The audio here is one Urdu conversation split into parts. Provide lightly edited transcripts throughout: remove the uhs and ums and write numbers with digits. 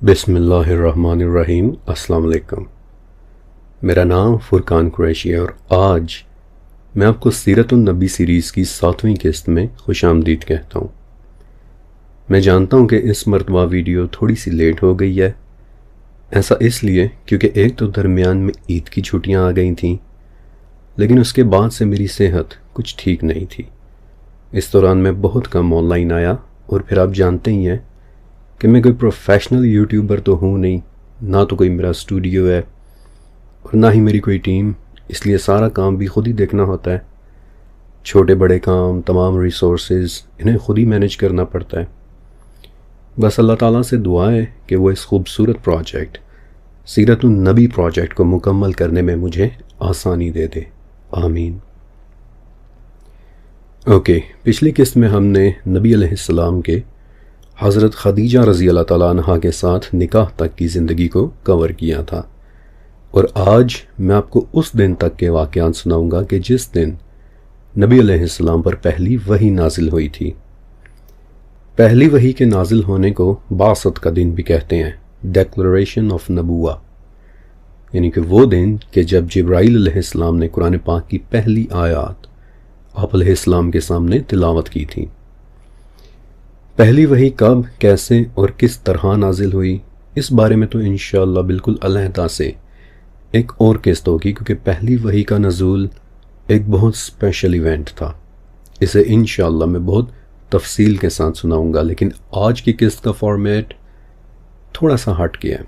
بسم اللہ الرحمن الرحیم۔ السلام علیکم۔ میرا نام فرقان قریشی ہے اور آج میں آپ کو سیرت النبی سیریز کی 7ویں قسط میں خوش آمدید کہتا ہوں۔ میں جانتا ہوں کہ اس مرتبہ ویڈیو تھوڑی سی لیٹ ہو گئی ہے، ایسا اس لیے کیونکہ ایک تو درمیان میں عید کی چھٹیاں آ گئی تھیں، لیکن اس کے بعد سے میری صحت کچھ ٹھیک نہیں تھی۔ اس دوران میں بہت کم آن لائن آیا، اور پھر آپ جانتے ہی ہیں کہ میں کوئی پروفیشنل یوٹیوبر تو ہوں نہیں، نہ تو کوئی میرا اسٹوڈیو ہے اور نہ ہی میری کوئی ٹیم، اس لیے سارا کام بھی خود ہی دیکھنا ہوتا ہے۔ چھوٹے بڑے کام، تمام ریسورسز، انہیں خود ہی مینیج کرنا پڑتا ہے۔ بس اللہ تعالیٰ سے دعا ہے کہ وہ اس خوبصورت پروجیکٹ سیرت النبی پروجیکٹ کو مکمل کرنے میں مجھے آسانی دے دے، آمین۔ اوکے، پچھلی قسط میں ہم نے نبی علیہ السلام کے حضرت خدیجہ رضی اللہ تعالیٰ عنہ کے ساتھ نکاح تک کی زندگی کو کور کیا تھا، اور آج میں آپ کو اس دن تک کے واقعات سناؤں گا کہ جس دن نبی علیہ السلام پر پہلی وحی نازل ہوئی تھی۔ پہلی وحی کے نازل ہونے کو بعثت کا دن بھی کہتے ہیں، ڈیکلریشن آف نبوہ، یعنی کہ وہ دن کہ جب جبرائیل علیہ السلام نے قرآن پاک کی پہلی آیات آپ علیہ السلام کے سامنے تلاوت کی تھی۔ پہلی وحی کب، کیسے اور کس طرح نازل ہوئی، اس بارے میں تو انشاءاللہ بالکل علیحدہ سے ایک اور قسط ہوگی، کیونکہ پہلی وحی کا نزول ایک بہت اسپیشل ایونٹ تھا۔ اسے انشاءاللہ میں بہت تفصیل کے ساتھ سناؤں گا، لیکن آج کی قسط کا فارمیٹ تھوڑا سا ہٹ گیا ہے۔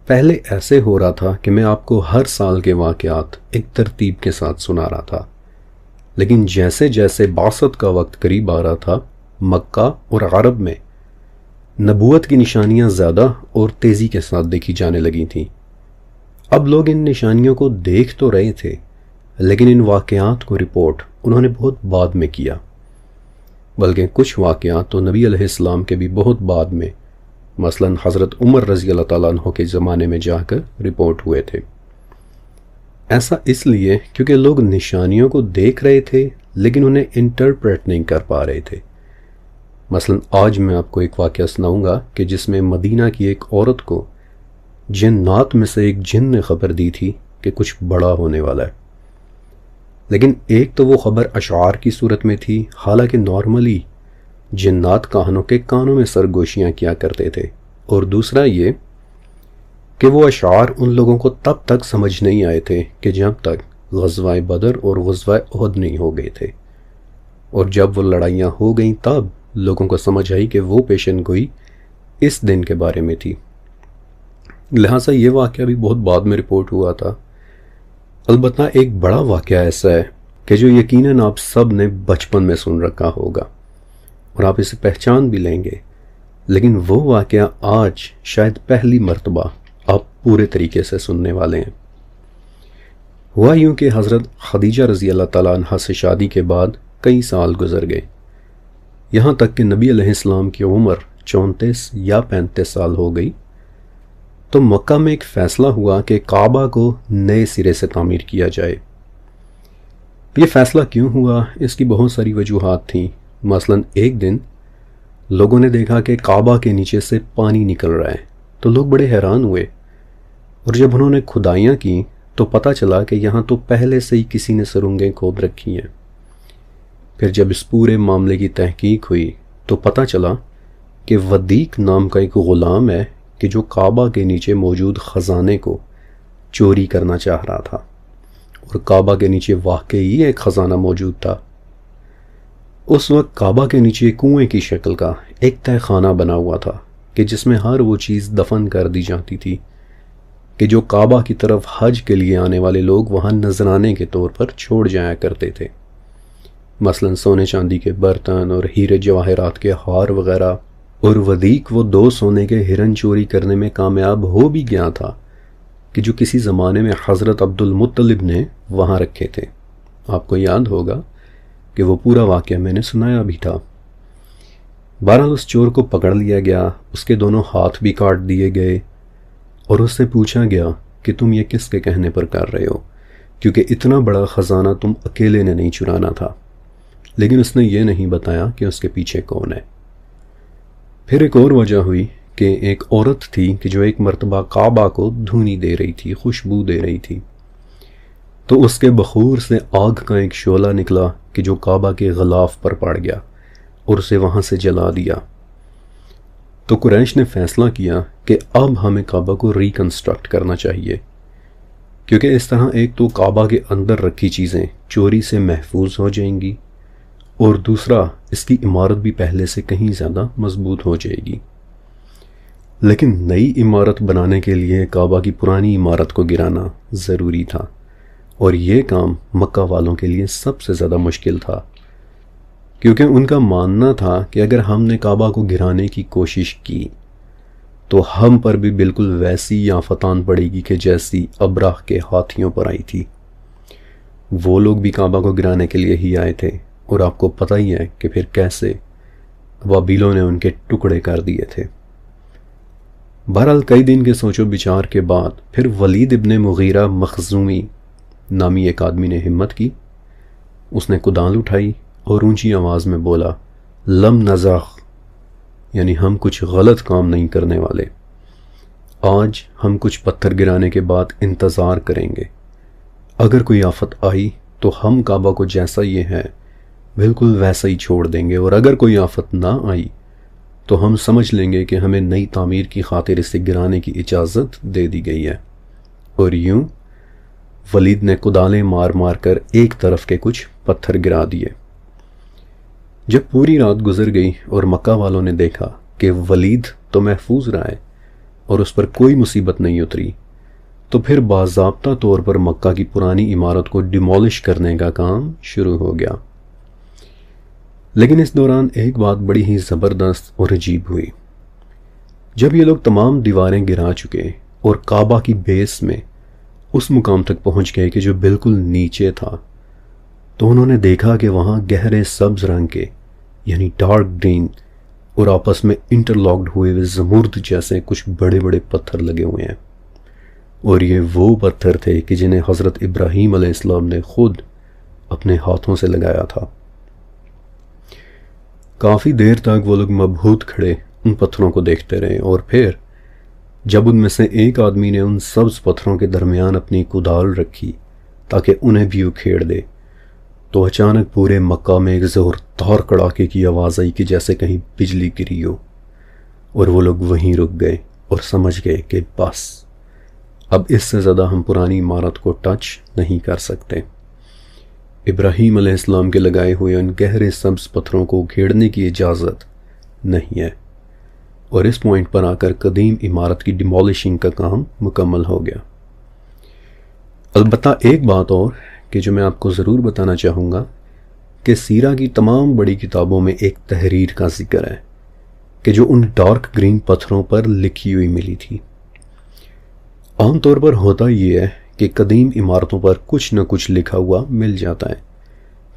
پہلے ایسے ہو رہا تھا کہ میں آپ کو ہر سال کے واقعات ایک ترتیب کے ساتھ سنا رہا تھا، لیکن جیسے جیسے بعثت کا وقت قریب آ رہا تھا، مکہ اور عرب میں نبوت کی نشانیاں زیادہ اور تیزی کے ساتھ دیکھی جانے لگی تھیں۔ اب لوگ ان نشانیوں کو دیکھ تو رہے تھے، لیکن ان واقعات کو رپورٹ انہوں نے بہت بعد میں کیا، بلکہ کچھ واقعات تو نبی علیہ السلام کے بھی بہت بعد میں، مثلا حضرت عمر رضی اللہ تعالیٰ عنہ کے زمانے میں جا کر رپورٹ ہوئے تھے۔ ایسا اس لیے کیونکہ لوگ نشانیوں کو دیکھ رہے تھے لیکن انہیں انٹرپریٹ نہیں کر پا رہے تھے۔ مثلا آج میں آپ کو ایک واقعہ سناؤں گا کہ جس میں مدینہ کی ایک عورت کو جنات میں سے ایک جن نے خبر دی تھی کہ کچھ بڑا ہونے والا ہے، لیکن ایک تو وہ خبر اشعار کی صورت میں تھی، حالانکہ نارملی جنات کہانوں کے کانوں میں سرگوشیاں کیا کرتے تھے، اور دوسرا یہ کہ وہ اشعار ان لوگوں کو تب تک سمجھ نہیں آئے تھے کہ جب تک غزوہ بدر اور غزوہ احد نہیں ہو گئے تھے، اور جب وہ لڑائیاں ہو گئیں تب لوگوں کو سمجھ آئی کہ وہ پیشن گوئی اس دن کے بارے میں تھی۔ لہٰذا یہ واقعہ بھی بہت بعد میں رپورٹ ہوا تھا۔ البتہ ایک بڑا واقعہ ایسا ہے کہ جو یقیناً آپ سب نے بچپن میں سن رکھا ہوگا اور آپ اسے پہچان بھی لیں گے، لیکن وہ واقعہ آج شاید پہلی مرتبہ آپ پورے طریقے سے سننے والے ہیں۔ ہوا یوں کہ حضرت خدیجہ رضی اللہ تعالیٰ عنہ سے شادی کے بعد کئی سال گزر گئے، یہاں تک کہ نبی علیہ السلام کی عمر 34 یا 35 سال ہو گئی، تو مکہ میں ایک فیصلہ ہوا کہ کعبہ کو نئے سرے سے تعمیر کیا جائے۔ یہ فیصلہ کیوں ہوا، اس کی بہت ساری وجوہات تھیں۔ مثلا ایک دن لوگوں نے دیکھا کہ کعبہ کے نیچے سے پانی نکل رہا ہے، تو لوگ بڑے حیران ہوئے، اور جب انہوں نے کھدائیاں کی تو پتہ چلا کہ یہاں تو پہلے سے ہی کسی نے سرنگیں کھود رکھی ہیں۔ پھر جب اس پورے معاملے کی تحقیق ہوئی تو پتہ چلا کہ ودیق نام کا ایک غلام ہے کہ جو کعبہ کے نیچے موجود خزانے کو چوری کرنا چاہ رہا تھا، اور کعبہ کے نیچے واقعی ایک خزانہ موجود تھا۔ اس وقت کعبہ کے نیچے کنویں کی شکل کا ایک تہہ خانہ بنا ہوا تھا کہ جس میں ہر وہ چیز دفن کر دی جاتی تھی کہ جو کعبہ کی طرف حج کے لیے آنے والے لوگ وہاں نذرانے کے طور پر چھوڑ جایا کرتے تھے، مثلا سونے چاندی کے برتن اور ہیرے جواہرات کے ہار وغیرہ۔ اور ودیق وہ 2 سونے کے ہرن چوری کرنے میں کامیاب ہو بھی گیا تھا کہ جو کسی زمانے میں حضرت عبد المطلب نے وہاں رکھے تھے۔ آپ کو یاد ہوگا کہ وہ پورا واقعہ میں نے سنایا بھی تھا۔ بہرحال اس چور کو پکڑ لیا گیا، اس کے دونوں ہاتھ بھی کاٹ دیے گئے، اور اس سے پوچھا گیا کہ تم یہ کس کے کہنے پر کر رہے ہو، کیونکہ اتنا بڑا خزانہ تم اکیلے نے نہیں چرانا تھا۔ لیکن اس نے یہ نہیں بتایا کہ اس کے پیچھے کون ہے۔ پھر ایک اور وجہ ہوئی کہ ایک عورت تھی کہ جو ایک مرتبہ کعبہ کو دھونی دے رہی تھی، خوشبو دے رہی تھی، تو اس کے بخور سے آگ کا ایک شعلہ نکلا کہ جو کعبہ کے غلاف پر پڑ گیا اور اسے وہاں سے جلا دیا۔ تو قریش نے فیصلہ کیا کہ اب ہمیں کعبہ کو ریکنسٹرکٹ کرنا چاہیے، کیونکہ اس طرح ایک تو کعبہ کے اندر رکھی چیزیں چوری سے محفوظ ہو جائیں گی، اور دوسرا اس کی عمارت بھی پہلے سے کہیں زیادہ مضبوط ہو جائے گی۔ لیکن نئی عمارت بنانے کے لیے کعبہ کی پرانی عمارت کو گرانا ضروری تھا، اور یہ کام مکہ والوں کے لیے سب سے زیادہ مشکل تھا، کیونکہ ان کا ماننا تھا کہ اگر ہم نے کعبہ کو گرانے کی کوشش کی تو ہم پر بھی بالکل ویسی آفتان پڑے گی کہ جیسی ابراہ کے ہاتھیوں پر آئی تھی۔ وہ لوگ بھی کعبہ کو گرانے کے لیے ہی آئے تھے، اور آپ کو پتہ ہی ہے کہ پھر کیسے وابیلوں نے ان کے ٹکڑے کر دیے تھے۔ بہرحال کئی دن کے سوچ و بچار کے بعد پھر ولید ابن مغیرہ مخزومی نامی ایک آدمی نے ہمت کی، اس نے کدال اٹھائی اور اونچی آواز میں بولا، لم نزاغ، یعنی ہم کچھ غلط کام نہیں کرنے والے۔ آج ہم کچھ پتھر گرانے کے بعد انتظار کریں گے، اگر کوئی آفت آئی تو ہم کعبہ کو جیسا یہ ہے بالکل ویسا ہی چھوڑ دیں گے، اور اگر کوئی آفت نہ آئی تو ہم سمجھ لیں گے کہ ہمیں نئی تعمیر کی خاطر اسے گرانے کی اجازت دے دی گئی ہے۔ اور یوں ولید نے کدالیں مار مار کر ایک طرف کے کچھ پتھر گرا دیے۔ جب پوری رات گزر گئی اور مکہ والوں نے دیکھا کہ ولید تو محفوظ رہا ہے اور اس پر کوئی مصیبت نہیں اتری، تو پھر باضابطہ طور پر مکہ کی پرانی عمارت کو ڈیمولش کرنے کا کام شروع ہو گیا۔ لیکن اس دوران ایک بات بڑی ہی زبردست اور عجیب ہوئی۔ جب یہ لوگ تمام دیواریں گرا چکے اور کعبہ کی بیس میں اس مقام تک پہنچ گئے کہ جو بالکل نیچے تھا، تو انہوں نے دیکھا کہ وہاں گہرے سبز رنگ کے یعنی ڈارک گرین اور آپس میں انٹرلاکڈ ہوئے زمرد جیسے کچھ بڑے بڑے پتھر لگے ہوئے ہیں، اور یہ وہ پتھر تھے کہ جنہیں حضرت ابراہیم علیہ السلام نے خود اپنے ہاتھوں سے لگایا تھا۔ کافی دیر تک وہ لوگ مبہوت کھڑے ان پتھروں کو دیکھتے رہے، اور پھر جب ان میں سے ایک آدمی نے ان سبز پتھروں کے درمیان اپنی کدال رکھی تاکہ انہیں بھی اکھیڑ دے، تو اچانک پورے مکہ میں ایک زوردار کڑاکے کی آواز آئی کہ جیسے کہیں بجلی گری ہو، اور وہ لوگ وہیں رک گئے اور سمجھ گئے کہ بس اب اس سے زیادہ ہم پرانی عمارت کو ٹچ نہیں کر سکتے۔ ابراہیم علیہ السلام کے لگائے ہوئے ان گہرے سبز پتھروں کو اکھیڑنے کی اجازت نہیں ہے، اور اس پوائنٹ پر آ کر قدیم عمارت کی ڈیمولشنگ کا کام مکمل ہو گیا۔ البتہ ایک بات اور کہ جو میں آپ کو ضرور بتانا چاہوں گا کہ سیرہ کی تمام بڑی کتابوں میں ایک تحریر کا ذکر ہے کہ جو ان ڈارک گرین پتھروں پر لکھی ہوئی ملی تھی۔ عام طور پر ہوتا یہ ہے کہ قدیم عمارتوں پر کچھ نہ کچھ لکھا ہوا مل جاتا ہے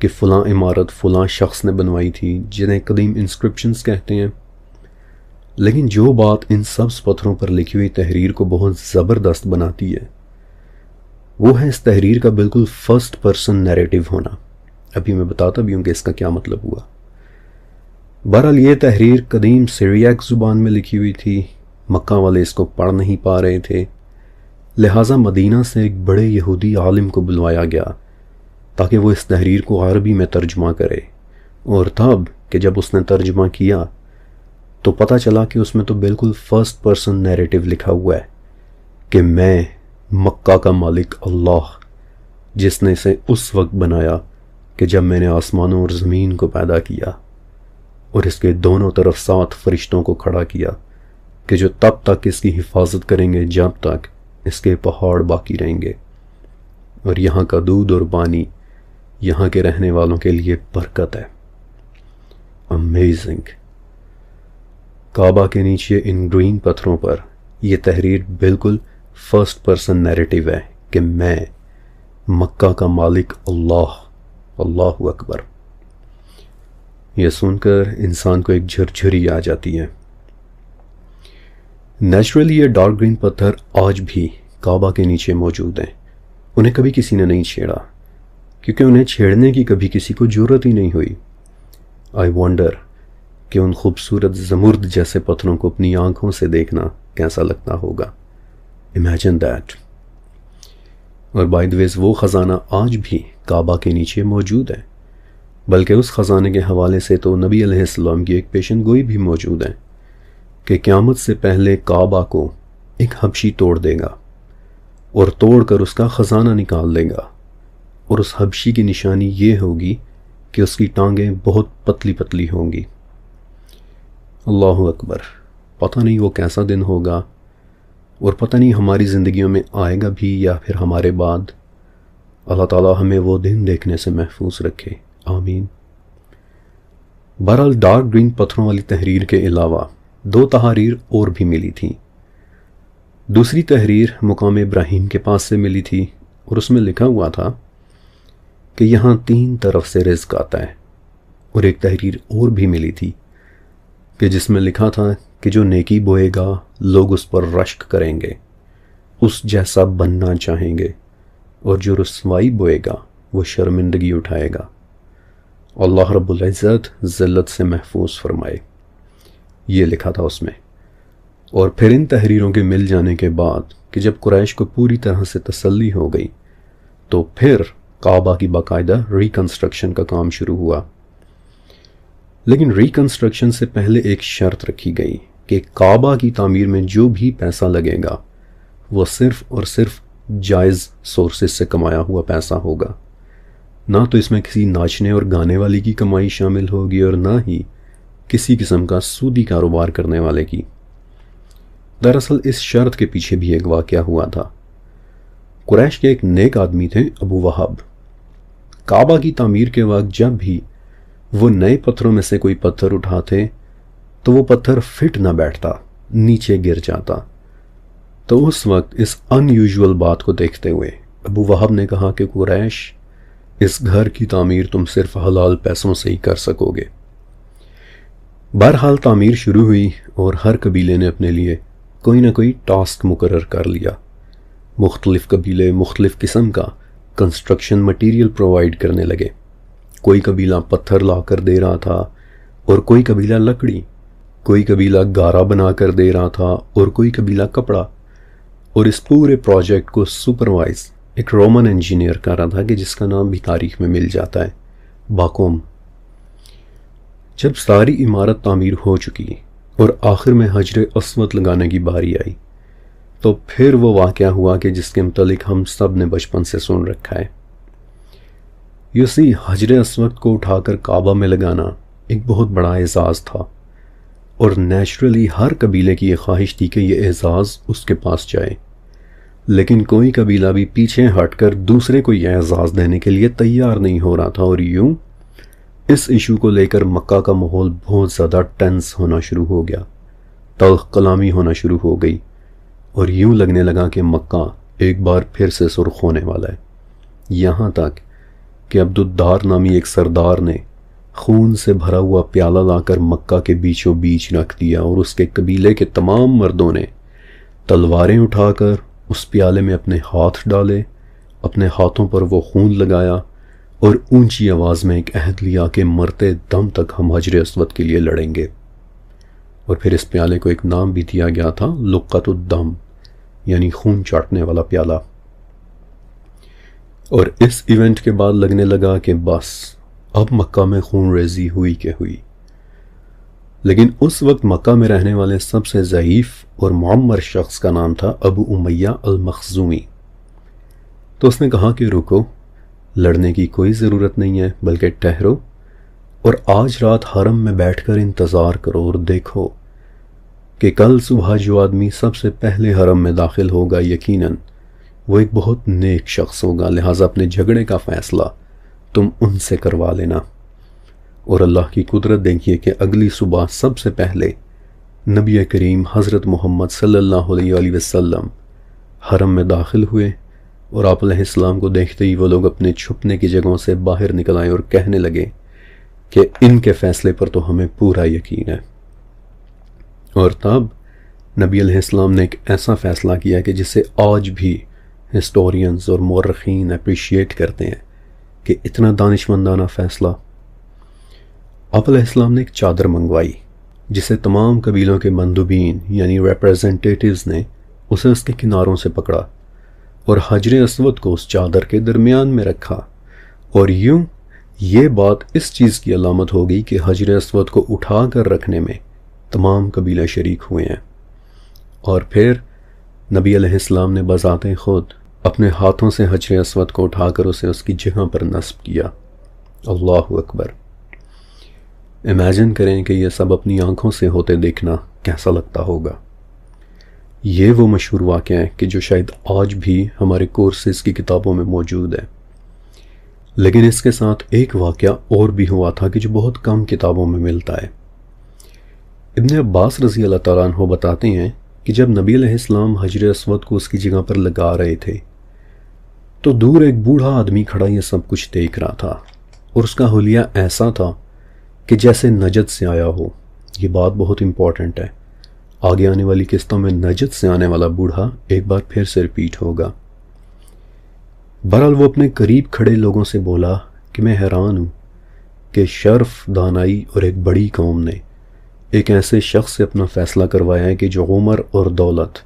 کہ فلاں عمارت فلاں شخص نے بنوائی تھی، جنہیں قدیم انسکرپشنز کہتے ہیں۔ لیکن جو بات ان سبز پتھروں پر لکھی ہوئی تحریر کو بہت زبردست بناتی ہے وہ ہے اس تحریر کا بالکل فرسٹ پرسن نیریٹو ہونا۔ ابھی میں بتاتا بھی ہوں کہ اس کا کیا مطلب ہوا۔ بہرحال یہ تحریر قدیم سیریاک زبان میں لکھی ہوئی تھی، مکہ والے اس کو پڑھ نہیں پا رہے تھے، لہٰذا مدینہ سے ایک بڑے یہودی عالم کو بلوایا گیا تاکہ وہ اس تحریر کو عربی میں ترجمہ کرے، اور تب کہ جب اس نے ترجمہ کیا تو پتہ چلا کہ اس میں تو بالکل فرسٹ پرسن نیریٹو لکھا ہوا ہے کہ میں مکہ کا مالک اللہ، جس نے اسے اس وقت بنایا کہ جب میں نے آسمانوں اور زمین کو پیدا کیا، اور اس کے دونوں طرف 7 فرشتوں کو کھڑا کیا کہ جو تب تک اس کی حفاظت کریں گے جب تک اس کے پہاڑ باقی رہیں گے، اور یہاں کا دودھ اور پانی یہاں کے رہنے والوں کے لیے برکت ہے۔ امیزنگ۔ کعبہ کے نیچے ان گرین پتھروں پر یہ تحریر بالکل فرسٹ پرسن نیریٹو ہے کہ میں مکہ کا مالک اللہ، اللہ اکبر۔ یہ سن کر انسان کو ایک جھرجھری آ جاتی ہے۔ نیچرلی یہ ڈارک گرین پتھر آج بھی کعبہ کے نیچے موجود ہیں، انہیں کبھی کسی نے نہیں چھیڑا کیونکہ انہیں چھیڑنے کی کبھی کسی کو جرت ہی نہیں ہوئی۔ آئی وانڈر کہ ان خوبصورت زمرد جیسے پتھروں کو اپنی آنکھوں سے دیکھنا کیسا لگتا ہوگا. Imagine that. اور بائی دی ویز وہ خزانہ آج بھی کعبہ کے نیچے موجود ہے، بلکہ اس خزانے کے حوالے سے تو نبی علیہ السلام کی ایک پیشن گوئی بھی موجود ہے کہ قیامت سے پہلے کعبہ کو ایک حبشی توڑ دے گا اور توڑ کر اس کا خزانہ نکال دے گا، اور اس حبشی کی نشانی یہ ہوگی کہ اس کی ٹانگیں بہت پتلی پتلی ہوں گی. اللہ اکبر. پتہ نہیں وہ کیسا دن ہوگا، اور پتہ نہیں ہماری زندگیوں میں آئے گا بھی یا پھر ہمارے بعد. اللہ تعالیٰ ہمیں وہ دن دیکھنے سے محفوظ رکھے، آمین. بہرحال ڈارک گرین پتھروں والی تحریر کے علاوہ 2 تحاریر اور بھی ملی تھیں. دوسری تحریر مقام ابراہیم کے پاس سے ملی تھی، اور اس میں لکھا ہوا تھا کہ یہاں 3 طرف سے رزق آتا ہے. اور ایک تحریر اور بھی ملی تھی کہ جس میں لکھا تھا کہ جو نیکی بوئے گا لوگ اس پر رشک کریں گے، اس جیسا بننا چاہیں گے، اور جو رسوائی بوئے گا وہ شرمندگی اٹھائے گا. اللہ رب العزت ذلت سے محفوظ فرمائے. یہ لکھا تھا اس میں. اور پھر ان تحریروں کے مل جانے کے بعد کہ جب قریش کو پوری طرح سے تسلی ہو گئی تو پھر کعبہ کی باقاعدہ ریکنسٹرکشن کا کام شروع ہوا. لیکن ریکنسٹرکشن سے پہلے ایک شرط رکھی گئی کہ کعبہ کی تعمیر میں جو بھی پیسہ لگے گا وہ صرف اور صرف جائز سورسز سے کمایا ہوا پیسہ ہوگا. نہ تو اس میں کسی ناچنے اور گانے والی کی کمائی شامل ہوگی اور نہ ہی کسی قسم کا سودی کاروبار کرنے والے کی. دراصل اس شرط کے پیچھے بھی ایک واقعہ ہوا تھا. قریش کے ایک نیک آدمی تھے ابو وہب. کعبہ کی تعمیر کے وقت جب بھی وہ نئے پتھروں میں سے کوئی پتھر اٹھاتے تو وہ پتھر فٹ نہ بیٹھتا، نیچے گر جاتا. تو اس وقت اس ان یوزول بات کو دیکھتے ہوئے ابو وہب نے کہا کہ قریش، اس گھر کی تعمیر تم صرف حلال پیسوں سے ہی کر سکو گے. بہرحال تعمیر شروع ہوئی اور ہر قبیلے نے اپنے لیے کوئی نہ کوئی ٹاسک مقرر کر لیا. مختلف قبیلے مختلف قسم کا کنسٹرکشن مٹیریل پرووائڈ کرنے لگے. کوئی قبیلہ پتھر لا کر دے رہا تھا اور کوئی قبیلہ لکڑی، کوئی قبیلہ گارا بنا کر دے رہا تھا اور کوئی قبیلہ کپڑا. اور اس پورے پروجیکٹ کو سپروائز ایک رومن انجینئر کر رہا تھا کہ جس کا نام بھی تاریخ میں مل جاتا ہے، باکوم. جب ساری عمارت تعمیر ہو چکی اور آخر میں حجر اسود لگانے کی باری آئی تو پھر وہ واقعہ ہوا کہ جس کے متعلق ہم سب نے بچپن سے سن رکھا ہے. حجر اسود کو اٹھا کر کعبہ میں لگانا ایک بہت بڑا اعزاز تھا، اور نیچرلی ہر قبیلے کی یہ خواہش تھی کہ یہ اعزاز اس کے پاس جائے. لیکن کوئی قبیلہ بھی پیچھے ہٹ کر دوسرے کو یہ اعزاز دینے کے لیے تیار نہیں ہو رہا تھا، اور یوں اس ایشو کو لے کر مکہ کا ماحول بہت زیادہ ٹینس ہونا شروع ہو گیا، تلخ کلامی ہونا شروع ہو گئی، اور یوں لگنے لگا کہ مکہ ایک بار پھر سے سرخ ہونے والا ہے. یہاں تک کہ عبد الدار نامی ایک سردار نے خون سے بھرا ہوا پیالہ لا کر مکہ کے بیچوں بیچ رکھ دیا، اور اس کے قبیلے کے تمام مردوں نے تلواریں اٹھا کر اس پیالے میں اپنے ہاتھ ڈالے، اپنے ہاتھوں پر وہ خون لگایا، اور اونچی آواز میں ایک عہد لیا کہ مرتے دم تک ہم حجر اسود کے لیے لڑیں گے. اور پھر اس پیالے کو ایک نام بھی دیا گیا تھا، لقۃ الدم، یعنی خون چاٹنے والا پیالہ. اور اس ایونٹ کے بعد لگنے لگا کہ بس اب مکہ میں خون ریزی ہوئی کہ ہوئی. لیکن اس وقت مکہ میں رہنے والے سب سے ضعیف اور معمر شخص کا نام تھا ابو امیہ المخزومی. تو اس نے کہا کہ رکو، لڑنے کی کوئی ضرورت نہیں ہے، بلکہ ٹھہرو اور آج رات حرم میں بیٹھ کر انتظار کرو اور دیکھو کہ کل صبح جو آدمی سب سے پہلے حرم میں داخل ہوگا یقیناً وہ ایک بہت نیک شخص ہوگا، لہٰذا اپنے جھگڑے کا فیصلہ تم ان سے کروا لینا. اور اللہ کی قدرت دیکھیے کہ اگلی صبح سب سے پہلے نبی کریم حضرت محمد صلی اللہ علیہ وآلہ وسلم حرم میں داخل ہوئے، اور آپ علیہ السلام کو دیکھتے ہی وہ لوگ اپنے چھپنے کی جگہوں سے باہر نکل آئے اور کہنے لگے کہ ان کے فیصلے پر تو ہمیں پورا یقین ہے. اور تب نبی علیہ السلام نے ایک ایسا فیصلہ کیا کہ جسے آج بھی ہسٹورینز اور مورخین اپریشیٹ کرتے ہیں کہ اتنا دانشمندانہ فیصلہ. آپ علیہ السلام نے ایک چادر منگوائی جسے تمام قبیلوں کے مندوبین یعنی ریپریزنٹیٹیوز نے اسے اس کے کناروں سے پکڑا اور حجر اسود کو اس چادر کے درمیان میں رکھا، اور یوں یہ بات اس چیز کی علامت ہو گئی کہ حجر اسود کو اٹھا کر رکھنے میں تمام قبیلے شریک ہوئے ہیں۔ اور پھر نبی علیہ السلام نے بذات خود اپنے ہاتھوں سے حجر اسود کو اٹھا کر اسے اس کی جگہ پر نصب کیا۔ اللہ اکبر! امیجن کریں کہ یہ سب اپنی آنکھوں سے ہوتے دیکھنا کیسا لگتا ہوگا۔ یہ وہ مشہور واقعہ ہے کہ جو شاید آج بھی ہمارے کورسز کی کتابوں میں موجود ہے، لیکن اس کے ساتھ ایک واقعہ اور بھی ہوا تھا کہ جو بہت کم کتابوں میں ملتا ہے۔ ابن عباس رضی اللہ تعالیٰ عنہ بتاتے ہیں کہ جب نبی علیہ السلام حجر اسود کو اس کی جگہ پر لگا رہے تھے تو دور ایک بوڑھا آدمی کھڑا یہ سب کچھ دیکھ رہا تھا، اور اس کا حلیہ ایسا تھا کہ جیسے نجد سے آیا ہو۔ یہ بات بہت امپورٹنٹ ہے، آگے آنے والی قسطوں میں نجد سے آنے والا بوڑھا ایک بار پھر سے ریپیٹ ہوگا۔ بہرحال وہ اپنے قریب کھڑے لوگوں سے بولا کہ میں حیران ہوں کہ شرف، دانائی اور ایک بڑی قوم نے ایک ایسے شخص سے اپنا فیصلہ کروایا ہے کہ جو عمر اور دولت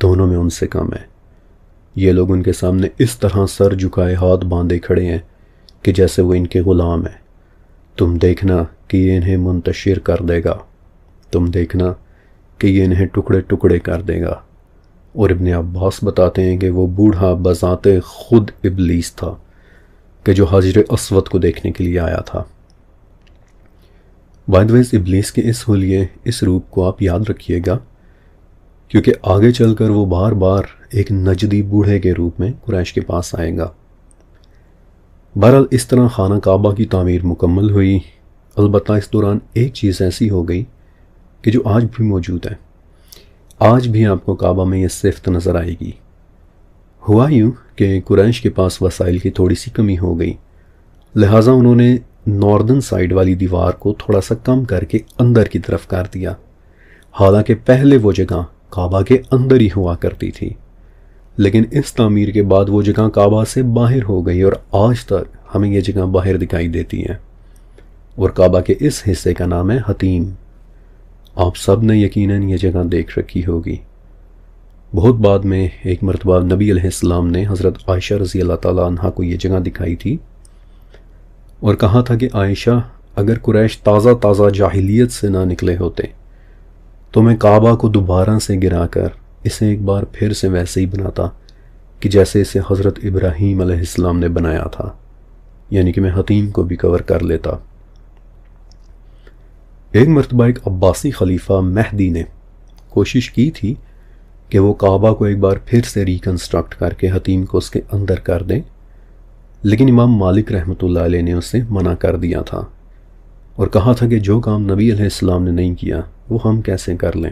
دونوں میں ان سے کم ہے۔ یہ لوگ ان کے سامنے اس طرح سر جھکائے ہاتھ باندھے کھڑے ہیں کہ جیسے وہ ان کے غلام ہیں۔ تم دیکھنا کہ یہ انہیں منتشر کر دے گا، تم دیکھنا کہ یہ انہیں ٹکڑے ٹکڑے کر دے گا۔ اور ابن عباس بتاتے ہیں کہ وہ بوڑھا بذات خود ابلیس تھا کہ جو حجر اسود کو دیکھنے کے لیے آیا تھا۔ بائی دی وے ابلیس کے اس حلیے، اس روپ کو آپ یاد رکھیے گا، کیونکہ آگے چل کر وہ بار بار ایک نجدی بوڑھے کے روپ میں قریش کے پاس آئے گا۔ بہرحال اس طرح خانہ کعبہ کی تعمیر مکمل ہوئی، البتہ اس دوران ایک چیز ایسی ہو گئی کہ جو آج بھی موجود ہے۔ آج بھی آپ کو کعبہ میں یہ صفت نظر آئے گی۔ ہوا یوں کہ قریش کے پاس وسائل کی تھوڑی سی کمی ہو گئی، لہٰذا انہوں نے ناردن سائیڈ والی دیوار کو تھوڑا سا کم کر کے اندر کی طرف کر دیا، حالانکہ پہلے وہ جگہ کعبہ کے اندر ہی ہوا کرتی تھی، لیکن اس تعمیر کے بعد وہ جگہ کعبہ سے باہر ہو گئی اور آج تک ہمیں یہ جگہ باہر دکھائی دیتی ہے، اور کعبہ کے اس حصے کا نام ہے حتیم۔ آپ سب نے یقیناً یہ جگہ دیکھ رکھی ہوگی۔ بہت بعد میں ایک مرتبہ نبی علیہ السلام نے حضرت عائشہ رضی اللہ تعالیٰ عنہ کو یہ جگہ دکھائی تھی اور کہا تھا کہ عائشہ، اگر قریش تازہ جاہلیت سے نہ نکلے ہوتے تو میں کعبہ کو دوبارہ سے گرا کر اسے ایک بار پھر سے ویسے ہی بناتا کہ جیسے اسے حضرت ابراہیم علیہ السلام نے بنایا تھا، یعنی کہ میں حتیم کو بھی کور کر لیتا۔ ایک مرتبہ ایک عباسی خلیفہ مہدی نے کوشش کی تھی کہ وہ کعبہ کو ایک بار پھر سے ریکنسٹرکٹ کر کے حتیم کو اس کے اندر کر دیں، لیکن امام مالک رحمۃ اللہ علیہ نے اسے منع کر دیا تھا اور کہا تھا کہ جو کام نبی علیہ السلام نے نہیں کیا وہ ہم کیسے کر لیں۔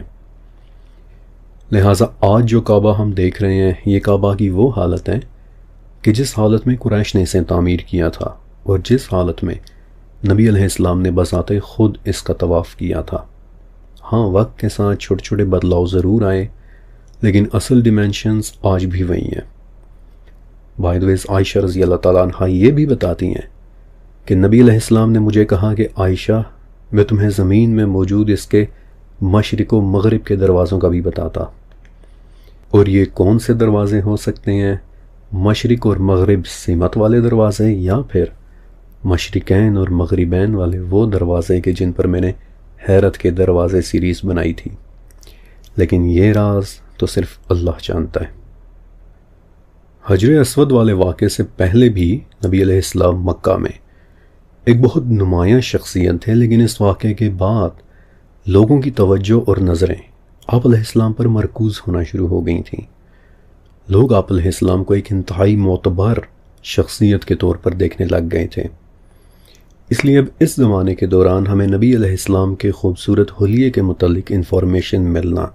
لہٰذا آج جو کعبہ ہم دیکھ رہے ہیں، یہ کعبہ کی وہ حالت ہے کہ جس حالت میں قریش نے اسے تعمیر کیا تھا اور جس حالت میں نبی علیہ السلام نے بذات خود اس کا طواف کیا تھا۔ ہاں، وقت کے ساتھ چھوٹے چھوٹے بدلاؤ ضرور آئے، لیکن اصل ڈیمینشنز آج بھی وہی ہیں۔ بائی دی وے عائشہ رضی اللہ تعالیٰ عنہ یہ بھی بتاتی ہیں کہ نبی علیہ السلام نے مجھے کہا کہ عائشہ، میں تمہیں زمین میں موجود اس کے مشرق و مغرب کے دروازوں کا بھی بتاتا۔ اور یہ کون سے دروازے ہو سکتے ہیں؟ مشرق اور مغرب سمت والے دروازے، یا پھر مشرقین اور مغربین والے وہ دروازے کہ جن پر میں نے حیرت کے دروازے سیریز بنائی تھی، لیکن یہ راز تو صرف اللہ جانتا ہے۔ حجر اسود والے واقعے سے پہلے بھی نبی علیہ السلام مکہ میں ایک بہت نمایاں شخصیت تھے، لیکن اس واقعے کے بعد لوگوں کی توجہ اور نظریں آپ علیہ السلام پر مرکوز ہونا شروع ہو گئی تھیں۔ لوگ آپ علیہ السلام کو ایک انتہائی معتبر شخصیت کے طور پر دیکھنے لگ گئے تھے۔ اس لیے اب اس زمانے کے دوران ہمیں نبی علیہ السلام کے خوبصورت حلیے کے متعلق انفارمیشن ملنا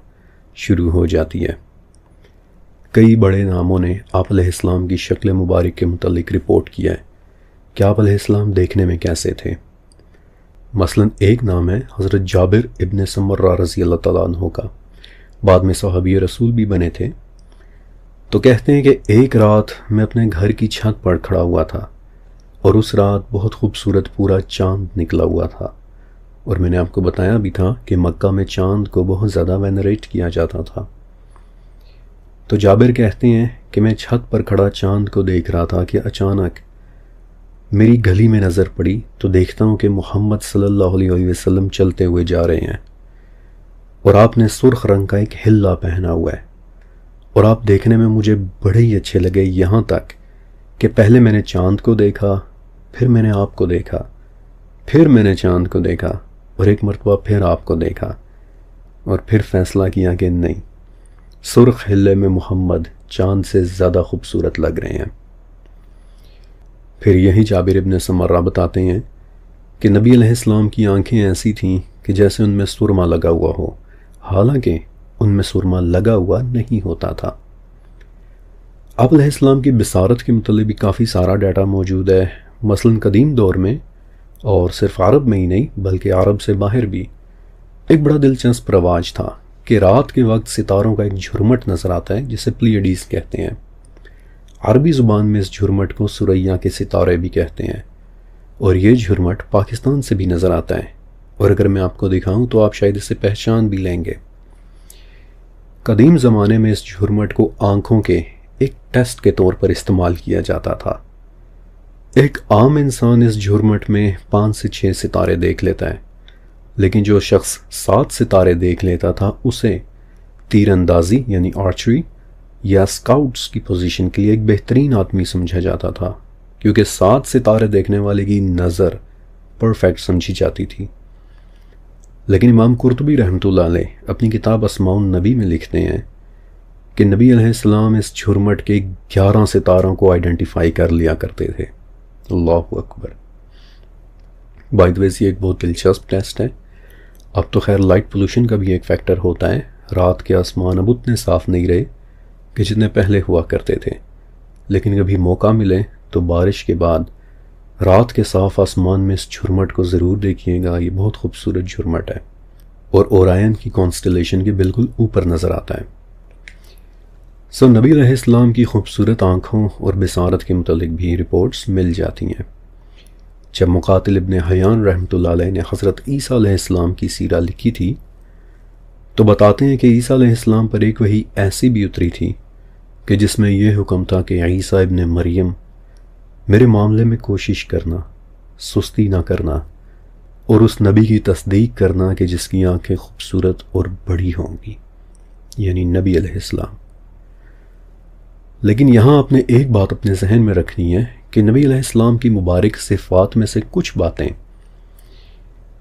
شروع ہو جاتی ہے۔ کئی بڑے ناموں نے آپ علیہ السلام کی شکل مبارک کے متعلق رپورٹ کیا ہے کہ آپ علیہ السلام دیکھنے میں کیسے تھے۔ مثلا ایک نام ہے حضرت جابر ابن سمرہ رضی اللہ تعالیٰ عنہ کا، بعد میں صحابی رسول بھی بنے تھے۔ تو کہتے ہیں کہ ایک رات میں اپنے گھر کی چھت پر کھڑا ہوا تھا اور اس رات بہت خوبصورت پورا چاند نکلا ہوا تھا۔ اور میں نے آپ کو بتایا بھی تھا کہ مکہ میں چاند کو بہت زیادہ وینریٹ کیا جاتا تھا۔ تو جابر کہتے ہیں کہ میں چھت پر کھڑا چاند کو دیکھ رہا تھا کہ اچانک میری گلی میں نظر پڑی تو دیکھتا ہوں کہ محمد صلی اللہ علیہ وسلم چلتے ہوئے جا رہے ہیں، اور آپ نے سرخ رنگ کا ایک حلہ پہنا ہوا ہے، اور آپ دیکھنے میں مجھے بڑے ہی اچھے لگے، یہاں تک کہ پہلے میں نے چاند کو دیکھا، پھر میں نے آپ کو دیکھا، پھر میں نے چاند کو دیکھا، اور ایک مرتبہ پھر آپ کو دیکھا، اور پھر فیصلہ کیا کہ نہیں، سرخ حلے میں محمد چاند سے زیادہ خوبصورت لگ رہے ہیں۔ پھر یہی جابر ابن سمرہ بتاتے ہیں کہ نبی علیہ السلام کی آنکھیں ایسی تھیں کہ جیسے ان میں سرما لگا ہوا ہو، حالانکہ ان میں سرما لگا ہوا نہیں ہوتا تھا۔ آپ علیہ السلام کی بصارت کے متعلق بھی کافی سارا ڈیٹا موجود ہے، مثلا قدیم دور میں، اور صرف عرب میں ہی نہیں بلکہ عرب سے باہر بھی، ایک بڑا دلچسپ رواج تھا کہ رات کے وقت ستاروں کا ایک جھرمٹ نظر آتا ہے جسے پلیڈیز کہتے ہیں۔ عربی زبان میں اس جھرمٹ کو سریا کے ستارے بھی کہتے ہیں، اور یہ جھرمٹ پاکستان سے بھی نظر آتا ہے، اور اگر میں آپ کو دکھاؤں تو آپ شاید اسے پہچان بھی لیں گے۔ قدیم زمانے میں اس جھرمٹ کو آنکھوں کے ایک ٹیسٹ کے طور پر استعمال کیا جاتا تھا۔ ایک عام انسان اس جھرمٹ میں 5 سے 6 ستارے دیکھ لیتا ہے، لیکن جو شخص 7 ستارے دیکھ لیتا تھا اسے تیر اندازی یعنی آرچری یا اسکاؤٹس کی پوزیشن کے لیے ایک بہترین آدمی سمجھا جاتا تھا، کیونکہ 7 ستارے دیکھنے والے کی نظر پرفیکٹ سمجھی جاتی تھی۔ لیکن امام قرطبی رحمۃ اللہ علیہ اپنی کتاب اسماء النبی میں لکھتے ہیں کہ نبی علیہ السلام اس جھرمٹ کے 11 ستاروں کو آئیڈینٹیفائی کر لیا کرتے تھے۔ اللہ اکبر۔ بائی دی وے یہ ایک بہت دلچسپ ٹیسٹ ہے۔ اب تو خیر لائٹ پولوشن کا بھی ایک فیکٹر ہوتا ہے، رات کے آسمان اب اتنے صاف نہیں رہے کہ جتنے پہلے ہوا کرتے تھے، لیکن کبھی موقع ملے تو بارش کے بعد رات کے صاف آسمان میں اس جھرمٹ کو ضرور دیکھیے گا، یہ بہت خوبصورت جھرمٹ ہے، اور اورائن کی کانسٹلیشن کے بالکل اوپر نظر آتا ہے۔ نبی علیہ السلام کی خوبصورت آنکھوں اور بصارت کے متعلق بھی رپورٹس مل جاتی ہیں۔ جب مقاتل ابن حیان رحمۃ اللہ علیہ نے حضرت عیسیٰ علیہ السلام کی سیرہ لکھی تھی تو بتاتے ہیں کہ عیسیٰ علیہ السلام پر ایک وحی ایسی بھی اتری تھی کہ جس میں یہ حکم تھا کہ عیسیٰ ابن مریم میرے معاملے میں کوشش کرنا، سستی نہ کرنا، اور اس نبی کی تصدیق کرنا کہ جس کی آنکھیں خوبصورت اور بڑی ہوں گی، یعنی نبی علیہ السلام۔ لیکن یہاں آپ نے ایک بات اپنے ذہن میں رکھنی ہے کہ نبی علیہ السلام کی مبارک صفات میں سے کچھ باتیں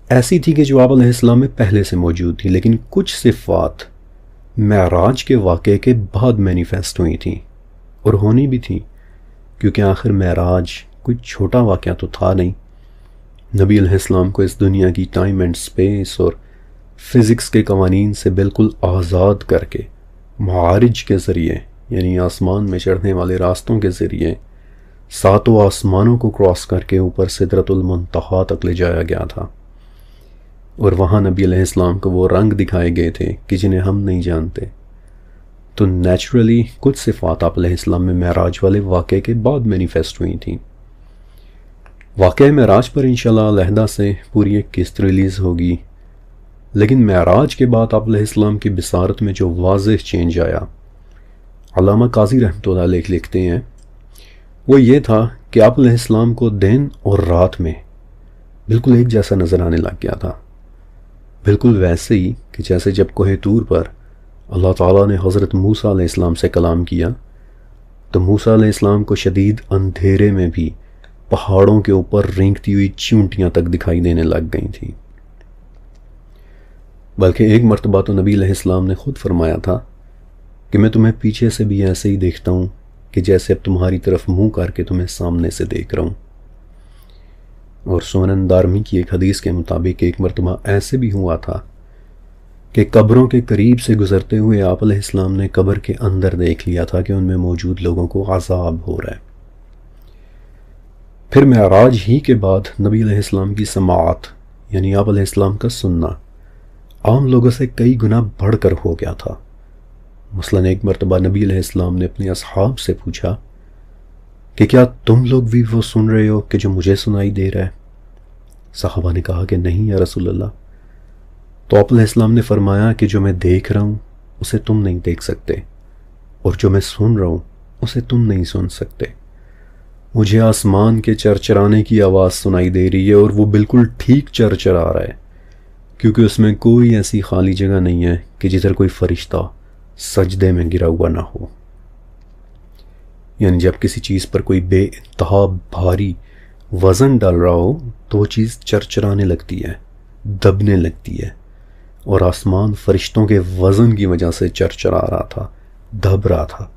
ایسی تھی کہ جو آپ علیہ السلام میں پہلے سے موجود تھی، لیکن کچھ صفات معراج کے واقعے کے بعد مینیفیسٹ ہوئی تھیں، اور ہونی بھی تھیں، کیونکہ آخر معراج کوئی چھوٹا واقعہ تو تھا نہیں۔ نبی علیہ السلام کو اس دنیا کی ٹائم اینڈ سپیس اور فزکس کے قوانین سے بالکل آزاد کر کے معارج کے ذریعے، یعنی آسمان میں چڑھنے والے راستوں کے ذریعے 7 آسمانوں کو کراس کر کے اوپر سدرۃ المنتہا تک لے جایا گیا تھا، اور وہاں نبی علیہ السلام کو وہ رنگ دکھائے گئے تھے کہ جنہیں ہم نہیں جانتے۔ تو نیچرلی کچھ صفات آپ علیہ السلام میں معراج والے واقعے کے بعد مینیفیسٹ ہوئی تھیں۔ واقعہ معراج پر انشاءاللہ علیحدہ سے پوری ایک قسط ریلیز ہوگی، لیکن معراج کے بعد آپ علیہ السلام کی بصارت میں جو واضح چینج آیا، علامہ قاضی رحمۃ اللہ علیہ لکھتے ہیں، وہ یہ تھا کہ آپ علیہ السلام کو دن اور رات میں بالکل ایک جیسا نظر آنے لگ گیا تھا، بالکل ویسے ہی کہ جیسے جب کوہ طور پر اللہ تعالیٰ نے حضرت موسیٰ علیہ السلام سے کلام کیا تو موسیٰ علیہ السلام کو شدید اندھیرے میں بھی پہاڑوں کے اوپر رینگتی ہوئی چونٹیاں تک دکھائی دینے لگ گئی تھیں۔ بلکہ ایک مرتبہ تو نبی علیہ السلام نے خود فرمایا تھا کہ میں تمہیں پیچھے سے بھی ایسے ہی دیکھتا ہوں کہ جیسے اب تمہاری طرف منہ کر کے تمہیں سامنے سے دیکھ رہا ہوں۔ اور سنن دارمی کی ایک حدیث کے مطابق ایک مرتبہ ایسے بھی ہوا تھا کہ قبروں کے قریب سے گزرتے ہوئے آپ علیہ السلام نے قبر کے اندر دیکھ لیا تھا کہ ان میں موجود لوگوں کو عذاب ہو رہا ہے۔ پھر معراج ہی کے بعد نبی علیہ السلام کی سماعت، یعنی آپ علیہ السلام کا سننا، عام لوگوں سے کئی گنا بڑھ کر ہو گیا تھا۔ مثلا ایک مرتبہ نبی علیہ السلام نے اپنے اصحاب سے پوچھا کہ کیا تم لوگ بھی وہ سن رہے ہو کہ جو مجھے سنائی دے رہا ہے؟ صحابہ نے کہا کہ نہیں یا رسول اللہ۔ تو آپ علیہ السلام نے فرمایا کہ جو میں دیکھ رہا ہوں اسے تم نہیں دیکھ سکتے، اور جو میں سن رہا ہوں اسے تم نہیں سن سکتے۔ مجھے آسمان کے چرچرانے کی آواز سنائی دے رہی ہے، اور وہ بالکل ٹھیک چرچرا رہا ہے، کیونکہ اس میں کوئی ایسی خالی جگہ نہیں ہے کہ جدھر کوئی فرشتہ سجدے میں گرا ہوا نہ ہو۔ یعنی جب کسی چیز پر کوئی بے انتہا بھاری وزن ڈال رہا ہو تو وہ چیز چرچرانے لگتی ہے، دبنے لگتی ہے، اور آسمان فرشتوں کے وزن کی وجہ سے چرچرا رہا تھا، دب رہا تھا،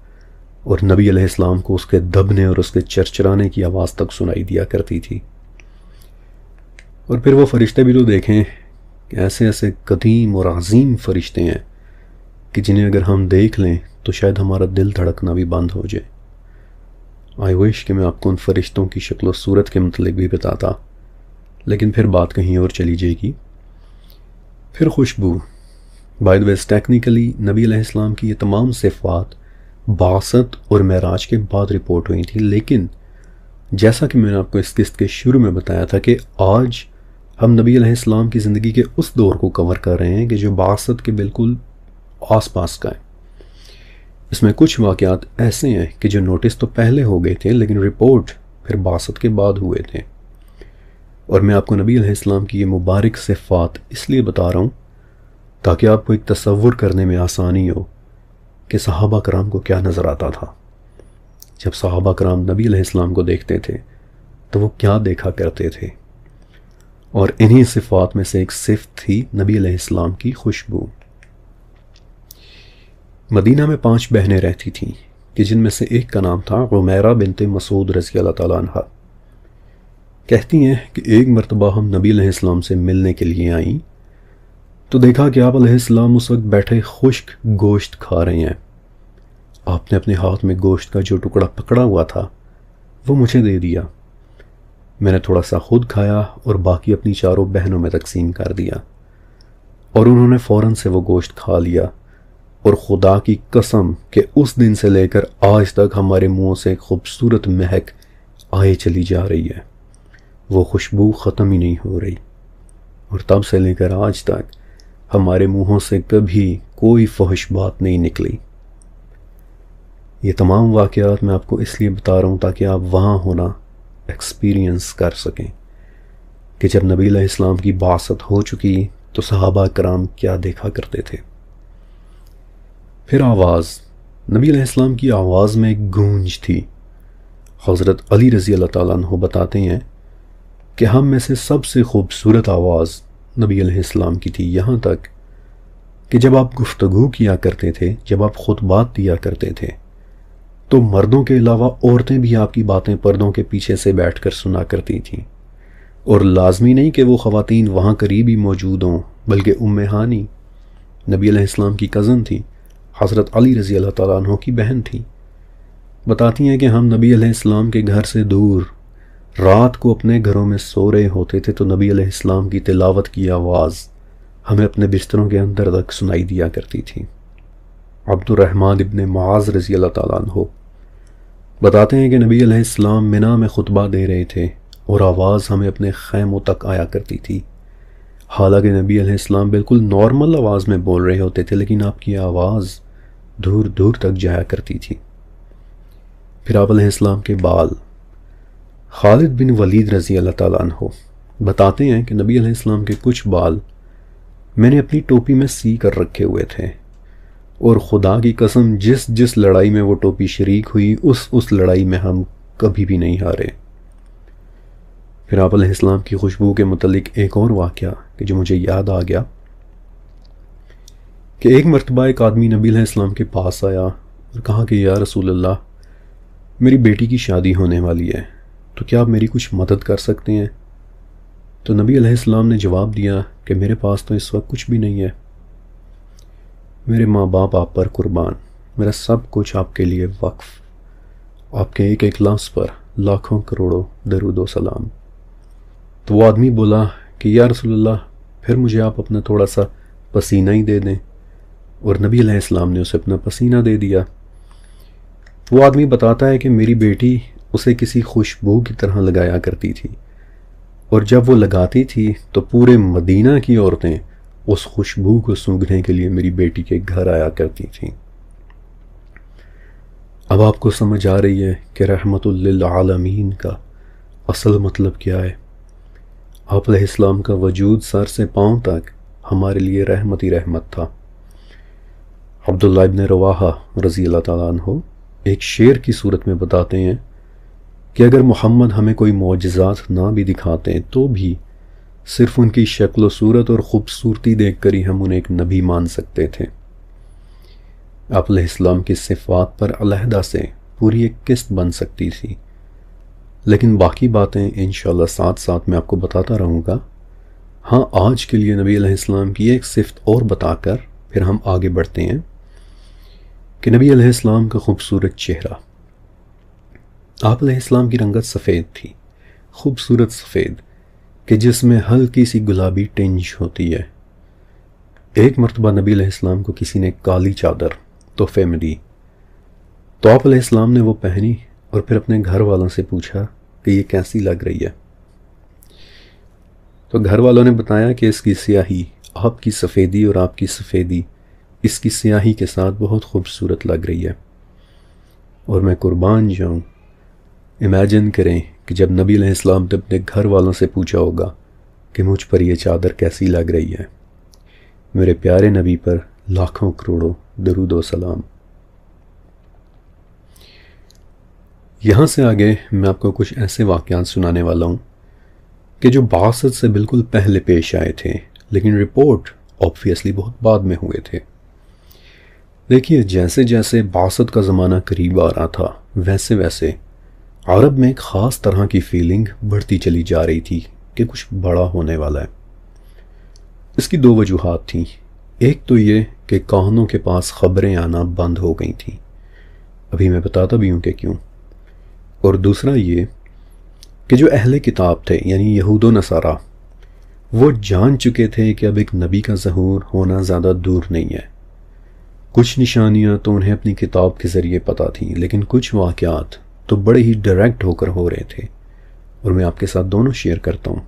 اور نبی علیہ السلام کو اس کے دبنے اور اس کے چرچرانے کی آواز تک سنائی دیا کرتی تھی۔ اور پھر وہ فرشتے بھی تو دیکھیں کہ ایسے ایسے قدیم اور عظیم فرشتے ہیں کہ جنہیں اگر ہم دیکھ لیں تو شاید ہمارا دل دھڑکنا بھی بند ہو جائے۔ آئی وش کہ میں آپ کو ان فرشتوں کی شکل و صورت کے متعلق بھی بتاتا، لیکن پھر بات کہیں اور چلی جائے گی۔ پھر خوشبو، بائی دا ویز ٹیکنیکلی نبی علیہ السلام کی یہ تمام صفات بعثت اور معراج کے بعد رپورٹ ہوئی تھی، لیکن جیسا کہ میں نے آپ کو اس قسط کے شروع میں بتایا تھا کہ آج ہم نبی علیہ السلام کی زندگی کے اس دور کو کور کر رہے ہیں کہ جو بعثت کے بالکل آس پاس کا ہے۔ اس میں کچھ واقعات ایسے ہیں کہ جو نوٹس تو پہلے ہو گئے تھے لیکن رپورٹ پھر بعثت کے بعد ہوئے تھے، اور میں آپ کو نبی علیہ السلام کی یہ مبارک صفات اس لیے بتا رہا ہوں تاکہ آپ کو ایک تصور کرنے میں آسانی ہو کہ صحابہ کرام کو کیا نظر آتا تھا۔ جب صحابہ کرام نبی علیہ السلام کو دیکھتے تھے تو وہ کیا دیکھا کرتے تھے، اور انہی صفات میں سے ایک صفت تھی نبی علیہ السلام کی خوشبو۔ مدینہ میں 5 بہنیں رہتی تھیں کہ جن میں سے ایک کا نام تھا عمیرہ بنت مسعود رضی اللہ تعالیٰ عنہ۔ کہتی ہیں کہ ایک مرتبہ ہم نبی علیہ السلام سے ملنے کے لیے آئیں تو دیکھا کہ آپ علیہ السلام اس وقت بیٹھے خشک گوشت کھا رہے ہیں۔ آپ نے اپنے ہاتھ میں گوشت کا جو ٹکڑا پکڑا ہوا تھا وہ مجھے دے دیا۔ میں نے تھوڑا سا خود کھایا اور باقی اپنی 4 بہنوں میں تقسیم کر دیا، اور انہوں نے فوراً سے وہ گوشت کھا لیا، اور خدا کی قسم کہ اس دن سے لے کر آج تک ہمارے منہوں سے ایک خوبصورت مہک آئے چلی جا رہی ہے، وہ خوشبو ختم ہی نہیں ہو رہی، اور تب سے لے کر آج تک ہمارے منہوں سے کبھی کوئی فحش بات نہیں نکلی۔ یہ تمام واقعات میں آپ کو اس لیے بتا رہا ہوں تاکہ آپ وہاں ہونا ایکسپیرینس کر سکیں کہ جب نبی علیہ السلام کی بعثت ہو چکی تو صحابہ کرام کیا دیکھا کرتے تھے۔ پھر آواز، نبی علیہ السلام کی آواز میں ایک گونج تھی۔ حضرت علی رضی اللہ تعالیٰ عنہ بتاتے ہیں کہ ہم میں سے سب سے خوبصورت آواز نبی علیہ السلام کی تھی، یہاں تک کہ جب آپ گفتگو کیا کرتے تھے، جب آپ خطبات دیا کرتے تھے تو مردوں کے علاوہ عورتیں بھی آپ کی باتیں پردوں کے پیچھے سے بیٹھ کر سنا کرتی تھیں، اور لازمی نہیں کہ وہ خواتین وہاں قریب ہی موجود ہوں، بلکہ ام ہانی نبی علیہ السلام کی کزن تھی، حضرت علی رضی اللہ تعالیٰ عنہ کی بہن تھی۔ بتاتی ہیں کہ ہم نبی علیہ السلام کے گھر سے دور رات کو اپنے گھروں میں سو رہے ہوتے تھے تو نبی علیہ السلام کی تلاوت کی آواز ہمیں اپنے بستروں کے اندر تک سنائی دیا کرتی تھی۔ عبد الرحمن ابن معاذ رضی اللہ تعالیٰ عنہ بتاتے ہیں کہ نبی علیہ السلام منا میں خطبہ دے رہے تھے اور آواز ہمیں اپنے خیموں تک آیا کرتی تھی، حالانکہ نبی علیہ السلام بالکل نارمل آواز میں بول رہے ہوتے تھے لیکن آپ کی آواز دور دور تک جایا کرتی تھی۔ پھر آپ علیہ السلام کے بال، خالد بن ولید رضی اللہ تعالیٰ عنہ بتاتے ہیں کہ نبی علیہ السلام کے کچھ بال میں نے اپنی ٹوپی میں سی کر رکھے ہوئے تھے، اور خدا کی قسم جس لڑائی میں وہ ٹوپی شریک ہوئی اس لڑائی میں ہم کبھی بھی نہیں ہارے۔ پھر آپ علیہ السلام کی خوشبو کے متعلق ایک اور واقعہ کہ جو مجھے یاد آ گیا کہ ایک مرتبہ ایک آدمی نبی علیہ السلام کے پاس آیا اور کہا کہ یا رسول اللہ، میری بیٹی کی شادی ہونے والی ہے، تو کیا آپ میری کچھ مدد کر سکتے ہیں؟ تو نبی علیہ السلام نے جواب دیا کہ میرے پاس تو اس وقت کچھ بھی نہیں ہے، میرے ماں باپ آپ پر قربان، میرا سب کچھ آپ کے لیے وقف، آپ کے ایک ایک لفظ پر لاکھوں کروڑوں درود و سلام۔ تو وہ آدمی بولا کہ یا رسول اللہ، پھر مجھے آپ اپنا تھوڑا سا پسینہ ہی دے دیں، اور نبی علیہ السلام نے اسے اپنا پسینہ دے دیا۔ وہ آدمی بتاتا ہے کہ میری بیٹی اسے کسی خوشبو کی طرح لگایا کرتی تھی، اور جب وہ لگاتی تھی تو پورے مدینہ کی عورتیں اس خوشبو کو سونگھنے کے لیے میری بیٹی کے گھر آیا کرتی تھیں۔ اب آپ کو سمجھ آ رہی ہے کہ رحمت للعالمین کا اصل مطلب کیا ہے۔ آپ علیہ السلام کا وجود سر سے پاؤں تک ہمارے لیے رحمت ہی رحمت تھا۔ عبداللہ ابن رواحہ رضی اللہ تعالیٰ عنہ ایک شعر کی صورت میں بتاتے ہیں کہ اگر محمد ہمیں کوئی معجزات نہ بھی دکھاتے تو بھی صرف ان کی شکل و صورت اور خوبصورتی دیکھ کر ہی ہم انہیں ایک نبی مان سکتے تھے۔ آپ علیہ السلام کی صفات پر علیحدہ سے پوری ایک قسط بن سکتی تھی، لیکن باقی باتیں انشاءاللہ ساتھ ساتھ میں آپ کو بتاتا رہوں گا۔ ہاں، آج کے لیے نبی علیہ السلام کی ایک صفت اور بتا کر پھر ہم آگے بڑھتے ہیں کہ نبی علیہ السلام کا خوبصورت چہرہ۔ آپ علیہ السلام کی رنگت سفید تھی، خوبصورت سفید، کہ جس میں ہلکی سی گلابی ٹنج ہوتی ہے۔ ایک مرتبہ نبی علیہ السلام کو کسی نے کالی چادر تحفے میں دی تو آپ علیہ السلام نے وہ پہنی اور پھر اپنے گھر والوں سے پوچھا کہ یہ کیسی لگ رہی ہے۔ تو گھر والوں نے بتایا کہ اس کی سیاہی آپ کی سفیدی اور آپ کی سفیدی اس کی سیاہی کے ساتھ بہت خوبصورت لگ رہی ہے۔ اور میں قربان جاؤں، امیجن کریں کہ جب نبی علیہ السلام نے اپنے گھر والوں سے پوچھا ہوگا کہ مجھ پر یہ چادر کیسی لگ رہی ہے۔ میرے پیارے نبی پر لاکھوں کروڑوں درود و سلام۔ یہاں سے آگے میں آپ کو کچھ ایسے واقعات سنانے والا ہوں کہ جو بعثت سے بالکل پہلے پیش آئے تھے، لیکن رپورٹ آبویسلی بہت بعد میں ہوئے تھے۔ دیکھیے، جیسے جیسے بعثت کا زمانہ قریب آ رہا تھا ویسے ویسے عرب میں ایک خاص طرح کی فیلنگ بڑھتی چلی جا رہی تھی کہ کچھ بڑا ہونے والا ہے۔ اس کی دو وجوہات تھیں۔ ایک تو یہ کہ کاہنوں کے پاس خبریں آنا بند ہو گئی تھیں، ابھی میں بتاتا بھی ہوں کہ کیوں۔ اور دوسرا یہ کہ جو اہل کتاب تھے یعنی یہود و نصارہ، وہ جان چکے تھے کہ اب ایک نبی کا ظہور ہونا زیادہ دور نہیں ہے۔ کچھ نشانیاں تو انہیں اپنی کتاب کے ذریعے پتہ تھیں، لیکن کچھ واقعات تو بڑے ہی ڈائریکٹ ہو کر ہو رہے تھے، اور میں آپ کے ساتھ دونوں شیئر کرتا ہوں۔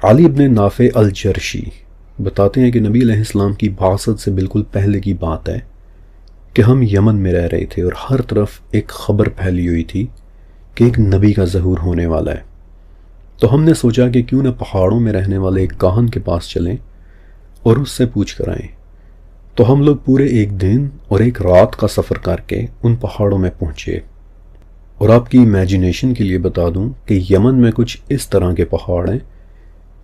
علی ابن نافع الجرشی بتاتے ہیں کہ نبی علیہ السلام کی بعثت سے بالکل پہلے کی بات ہے کہ ہم یمن میں رہ رہے تھے اور ہر طرف ایک خبر پھیلی ہوئی تھی کہ ایک نبی کا ظہور ہونے والا ہے۔ تو ہم نے سوچا کہ کیوں نہ پہاڑوں میں رہنے والے ایک کاہن کے پاس چلیں اور اس سے پوچھ کر آئیں۔ تو ہم لوگ پورے ایک دن اور ایک رات کا سفر کر کے ان پہاڑوں میں پہنچے۔ اور آپ کی امیجنیشن کے لیے بتا دوں کہ یمن میں کچھ اس طرح کے پہاڑ ہیں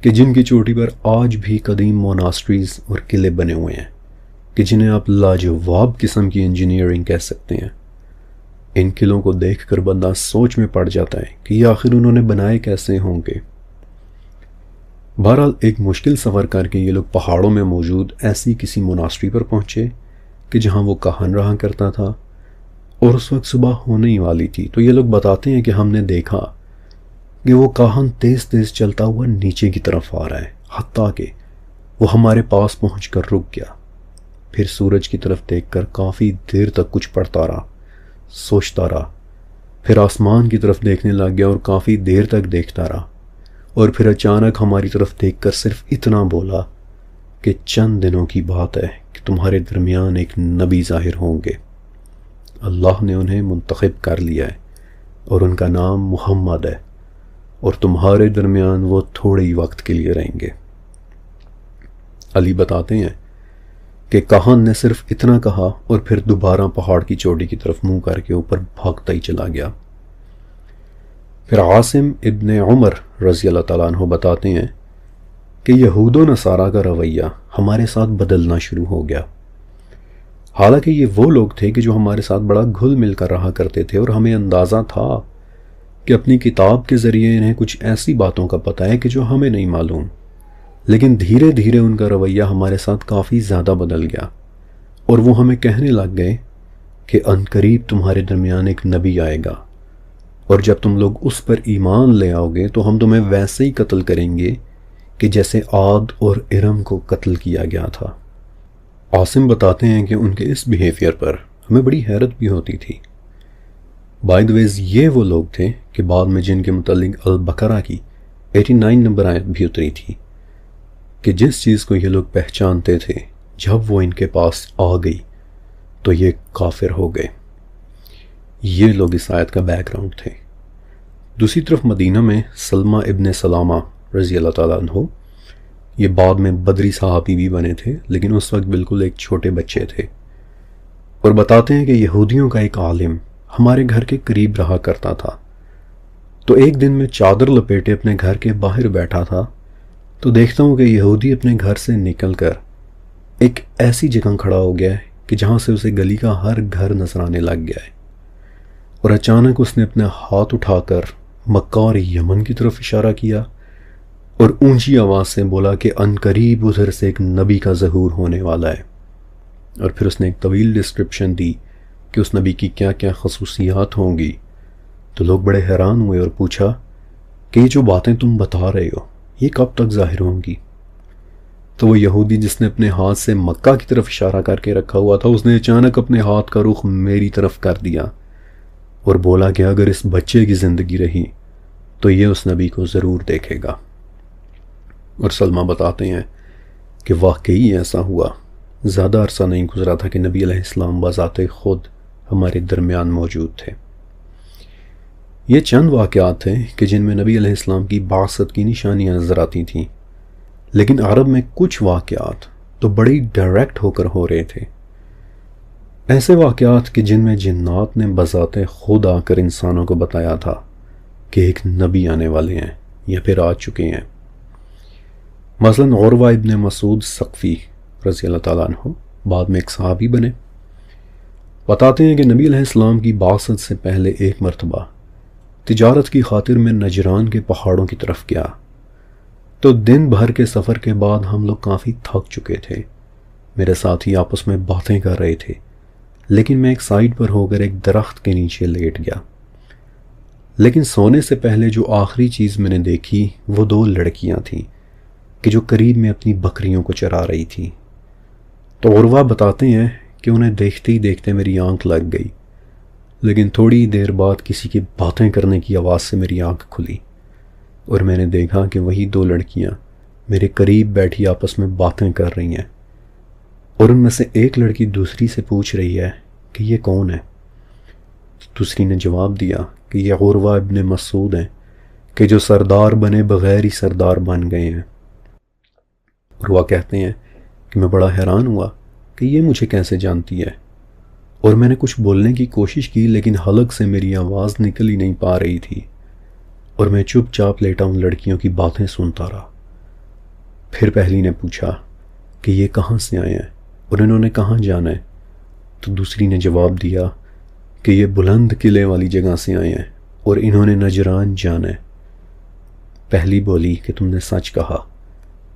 کہ جن کی چوٹی پر آج بھی قدیم موناسٹریز اور قلعے بنے ہوئے ہیں کہ جنہیں آپ لاجواب قسم کی انجینئرنگ کہہ سکتے ہیں۔ ان قلعوں کو دیکھ کر بندہ سوچ میں پڑ جاتا ہے کہ یہ آخر انہوں نے بنائے کیسے ہوں گے۔ بہرحال ایک مشکل سفر کر کے یہ لوگ پہاڑوں میں موجود ایسی کسی موناسٹری پر پہنچے کہ جہاں وہ کاہن رہا کرتا تھا، اور اس وقت صبح ہونے ہی والی تھی۔ تو یہ لوگ بتاتے ہیں کہ ہم نے دیکھا کہ وہ کاہن تیز تیز چلتا ہوا نیچے کی طرف آ رہا ہے، حتیٰ کہ وہ ہمارے پاس پہنچ کر رک گیا۔ پھر سورج کی طرف دیکھ کر کافی دیر تک کچھ پڑھتا رہا، سوچتا رہا، پھر آسمان کی طرف دیکھنے لگ گیا اور کافی دیر تک دیکھتا رہا، اور پھر اچانک ہماری طرف دیکھ کر صرف اتنا بولا کہ چند دنوں کی بات ہے کہ تمہارے درمیان ایک نبی ظاہر ہوں گے۔ اللہ نے انہیں منتخب کر لیا ہے اور ان کا نام محمد ہے، اور تمہارے درمیان وہ تھوڑے ہی وقت کے لیے رہیں گے۔ علی بتاتے ہیں کہ کاہن نے صرف اتنا کہا اور پھر دوبارہ پہاڑ کی چوٹی کی طرف منہ کر کے اوپر بھاگتا ہی چلا گیا۔ پھر عاصم ابن عمر رضی اللہ تعالیٰ عنہ بتاتے ہیں کہ یہود و نصارہ کا رویہ ہمارے ساتھ بدلنا شروع ہو گیا۔ حالانکہ یہ وہ لوگ تھے کہ جو ہمارے ساتھ بڑا گھل مل کر رہا کرتے تھے، اور ہمیں اندازہ تھا کہ اپنی کتاب کے ذریعے انہیں کچھ ایسی باتوں کا پتہ ہے کہ جو ہمیں نہیں معلوم، لیکن دھیرے دھیرے ان کا رویہ ہمارے ساتھ کافی زیادہ بدل گیا، اور وہ ہمیں کہنے لگ گئے کہ عنقریب تمہارے درمیان ایک نبی آئے گا، اور جب تم لوگ اس پر ایمان لے آؤ گے تو ہم تمہیں ویسے ہی قتل کریں گے کہ جیسے عاد اور ارم کو قتل کیا گیا تھا۔ عاصم بتاتے ہیں کہ ان کے اس بیہیویئر پر ہمیں بڑی حیرت بھی ہوتی تھی۔ بائی دی ویز یہ وہ لوگ تھے کہ بعد میں جن کے متعلق البقرہ کی 89 نمبر آیت بھی اتری تھی کہ جس چیز کو یہ لوگ پہچانتے تھے جب وہ ان کے پاس آ گئی تو یہ کافر ہو گئے۔ یہ لوگ اس آیت کا بیک گراؤنڈ تھے۔ دوسری طرف مدینہ میں سلمہ ابن سلامہ رضی اللہ تعالیٰ عنہ، یہ بعد میں بدری صحابی بھی بنے تھے، لیکن اس وقت بالکل ایک چھوٹے بچے تھے، اور بتاتے ہیں کہ یہودیوں کا ایک عالم ہمارے گھر کے قریب رہا کرتا تھا۔ تو ایک دن میں چادر لپیٹے اپنے گھر کے باہر بیٹھا تھا تو دیکھتا ہوں کہ یہودی اپنے گھر سے نکل کر ایک ایسی جگہ کھڑا ہو گیا ہے کہ جہاں سے اسے گلی کا ہر گھر نظر آنے لگ گیا ہے، اور اچانک اس نے اپنے ہاتھ اٹھا کر مکہ اور یمن کی طرف اشارہ کیا اور اونچی آواز سے بولا کہ ان قریب ادھر سے ایک نبی کا ظہور ہونے والا ہے، اور پھر اس نے ایک طویل ڈسکرپشن دی کہ اس نبی کی کیا کیا خصوصیات ہوں گی۔ تو لوگ بڑے حیران ہوئے اور پوچھا کہ یہ جو باتیں تم بتا رہے ہو یہ کب تک ظاہر ہوں گی؟ تو وہ یہودی جس نے اپنے ہاتھ سے مکہ کی طرف اشارہ کر کے رکھا ہوا تھا، اس نے اچانک اپنے ہاتھ کا رخ میری طرف کر دیا اور بولا کہ اگر اس بچے کی زندگی رہی تو یہ اس نبی کو ضرور دیکھے گا۔ اور سلمہ بتاتے ہیں کہ واقعی ایسا ہوا، زیادہ عرصہ نہیں گزرا تھا کہ نبی علیہ السلام بذات خود ہمارے درمیان موجود تھے۔ یہ چند واقعات تھے کہ جن میں نبی علیہ السلام کی بعثت کی نشانیاں نظر آتی تھیں، لیکن عرب میں کچھ واقعات تو بڑی ڈائریکٹ ہو کر ہو رہے تھے، ایسے واقعات کہ جن میں جنات نے بذات خود آ کر انسانوں کو بتایا تھا کہ ایک نبی آنے والے ہیں یا پھر آ چکے ہیں۔ مثلا عروہ ابن مسعود ثقفی رضی اللہ تعالیٰ عنہ بعد میں ایک صحابی بنے، بتاتے ہیں کہ نبی علیہ السلام کی بعثت سے پہلے ایک مرتبہ تجارت کی خاطر میں نجران کے پہاڑوں کی طرف گیا، تو دن بھر کے سفر کے بعد ہم لوگ کافی تھک چکے تھے۔ میرے ساتھی آپس میں باتیں کر رہے تھے، لیکن میں ایک سائیڈ پر ہو کر ایک درخت کے نیچے لیٹ گیا۔ لیکن سونے سے پہلے جو آخری چیز میں نے دیکھی وہ 2 لڑکیاں تھیں کہ جو قریب میں اپنی بکریوں کو چرا رہی تھیں۔ تو عروہ بتاتے ہیں کہ انہیں دیکھتے ہی دیکھتے میری آنکھ لگ گئی، لیکن تھوڑی دیر بعد کسی کی باتیں کرنے کی آواز سے میری آنکھ کھلی اور میں نے دیکھا کہ وہی 2 لڑکیاں میرے قریب بیٹھی آپس میں باتیں کر رہی ہیں، اور ان میں سے ایک لڑکی دوسری سے پوچھ رہی ہے کہ یہ کون ہے؟ دوسری نے جواب دیا کہ یہ عروہ ابن مسعود ہیں کہ جو سردار بنے بغیر ہی سردار بن گئے ہیں۔ عروہ کہتے ہیں کہ میں بڑا حیران ہوا کہ یہ مجھے کیسے جانتی ہے، اور میں نے کچھ بولنے کی کوشش کی لیکن حلق سے میری آواز نکل ہی نہیں پا رہی تھی، اور میں چپ چاپ لیٹا ان لڑکیوں کی باتیں سنتا رہا۔ پھر پہلی نے پوچھا کہ یہ کہاں سے آئے ہیں اور انہوں نے کہاں جانا ہے؟ تو دوسری نے جواب دیا کہ یہ بلند قلعے والی جگہ سے آئے ہیں اور انہوں نے نجران جانا ہے۔ پہلی بولی کہ تم نے سچ کہا،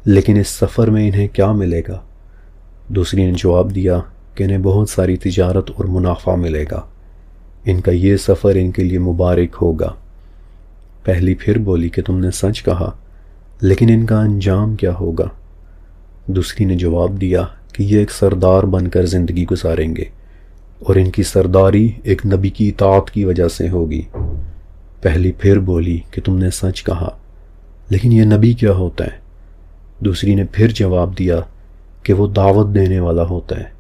لیکن اس سفر میں انہیں کیا ملے گا؟ دوسری نے جواب دیا کہ انہیں بہت ساری تجارت اور منافع ملے گا، ان کا یہ سفر ان کے لیے مبارک ہوگا۔ پہلی پھر بولی کہ تم نے سچ کہا، لیکن ان کا انجام کیا ہوگا؟ دوسری نے جواب دیا کہ یہ ایک سردار بن کر زندگی گزاریں گے اور ان کی سرداری ایک نبی کی اطاعت کی وجہ سے ہوگی۔ پہلی پھر بولی کہ تم نے سچ کہا، لیکن یہ نبی کیا ہوتا ہے؟ دوسری نے پھر جواب دیا کہ وہ دعوت دینے والا ہوتا ہے،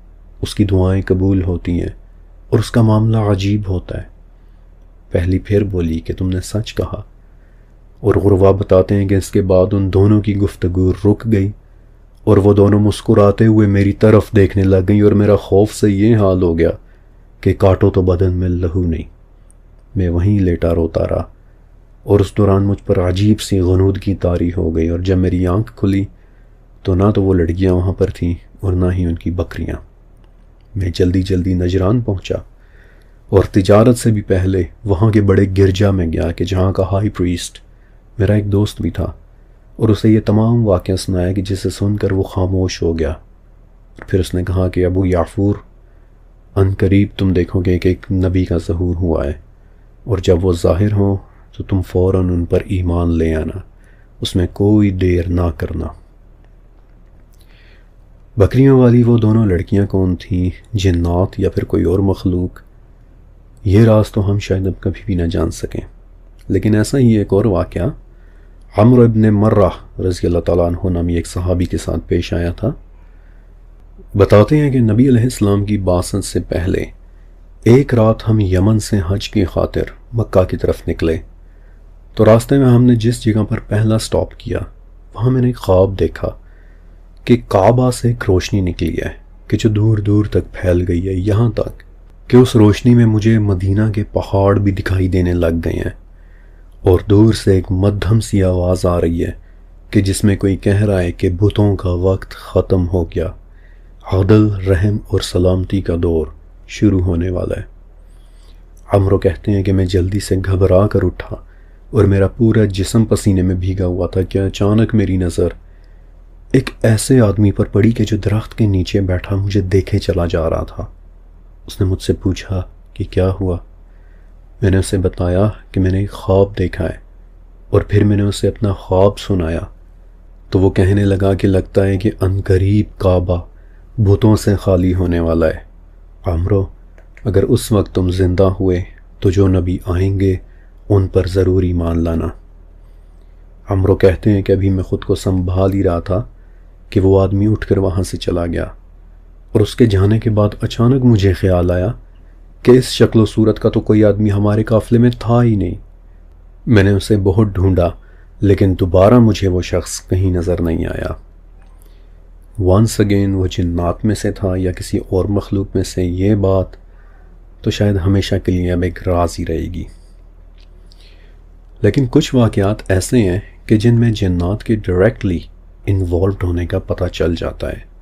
اس کی دعائیں قبول ہوتی ہیں اور اس کا معاملہ عجیب ہوتا ہے۔ پہلی پھر بولی کہ تم نے سچ کہا، اور عروہ بتاتے ہیں کہ اس کے بعد ان دونوں کی گفتگو رک گئی اور وہ دونوں مسکراتے ہوئے میری طرف دیکھنے لگ گئیں، اور میرا خوف سے یہ حال ہو گیا کہ کاٹو تو بدن میں لہو نہیں۔ میں وہیں لیٹا روتا رہا، اور اس دوران مجھ پر عجیب سی غنودگی طاری ہو گئی، اور جب میری آنکھ کھلی تو نہ تو وہ لڑکیاں وہاں پر تھیں اور نہ ہی ان کی بکریاں۔ میں جلدی جلدی نجران پہنچا، اور تجارت سے بھی پہلے وہاں کے بڑے گرجا میں گیا کہ جہاں کا ہائی پریسٹ میرا ایک دوست بھی تھا، اور اسے یہ تمام واقعہ سنایا کہ جسے سن کر وہ خاموش ہو گیا۔ پھر اس نے کہا کہ ابو یعفور، ان قریب تم دیکھو گے کہ ایک نبی کا ظہور ہوا ہے، اور جب وہ ظاہر ہوں تو تم فوراً ان پر ایمان لے آنا، اس میں کوئی دیر نہ کرنا۔ بکریوں والی وہ دونوں لڑکیاں کون تھیں، جنات یا پھر کوئی اور مخلوق، یہ راز تو ہم شاید اب کبھی بھی نہ جان سکیں۔ لیکن ایسا ہی ایک اور واقعہ عمرو ابن مرہ رضی اللہ تعالیٰ عنہ نامی ایک صحابی کے ساتھ پیش آیا تھا۔ بتاتے ہیں کہ نبی علیہ السلام کی بعثت سے پہلے ایک رات ہم یمن سے حج کی خاطر مکہ کی طرف نکلے، تو راستے میں ہم نے جس جگہ پر پہلا سٹاپ کیا وہاں میں نے ایک خواب دیکھا کہ کعبہ سے ایک روشنی نکلی ہے کہ جو دور دور تک پھیل گئی ہے، یہاں تک کہ اس روشنی میں مجھے مدینہ کے پہاڑ بھی دکھائی دینے لگ گئے ہیں، اور دور سے ایک مدھم سی آواز آ رہی ہے کہ جس میں کوئی کہہ رہا ہے کہ بتوں کا وقت ختم ہو گیا، عدل، رحم اور سلامتی کا دور شروع ہونے والا ہے۔ عمرو کہتے ہیں کہ میں جلدی سے گھبرا کر اٹھا اور میرا پورا جسم پسینے میں بھیگا ہوا تھا کہ اچانک میری نظر ایک ایسے آدمی پر پڑی کہ جو درخت کے نیچے بیٹھا مجھے دیکھے چلا جا رہا تھا۔ اس نے مجھ سے پوچھا کہ کیا ہوا؟ میں نے اسے بتایا کہ میں نے ایک خواب دیکھا ہے، اور پھر میں نے اسے اپنا خواب سنایا تو وہ کہنے لگا کہ لگتا ہے کہ عنقریب کعبہ بتوں سے خالی ہونے والا ہے۔ عمرو، اگر اس وقت تم زندہ ہوئے تو جو نبی آئیں گے ان پر ضرور ایمان لانا۔ عمرو کہتے ہیں کہ ابھی میں خود کو سنبھال ہی رہا تھا کہ وہ آدمی اٹھ کر وہاں سے چلا گیا، اور اس کے جانے کے بعد اچانک مجھے خیال آیا کہ اس شکل و صورت کا تو کوئی آدمی ہمارے قافلے میں تھا ہی نہیں۔ میں نے اسے بہت ڈھونڈا لیکن دوبارہ مجھے وہ شخص کہیں نظر نہیں آیا۔ وانس اگین وہ جنات میں سے تھا یا کسی اور مخلوق میں سے، یہ بات تو شاید ہمیشہ کے لیے اب ایک راز ہی رہے گی۔ لیکن کچھ واقعات ایسے ہیں کہ جن میں جنات کے ڈائریکٹلی انوالوڈ ہونے کا پتہ چل جاتا ہے۔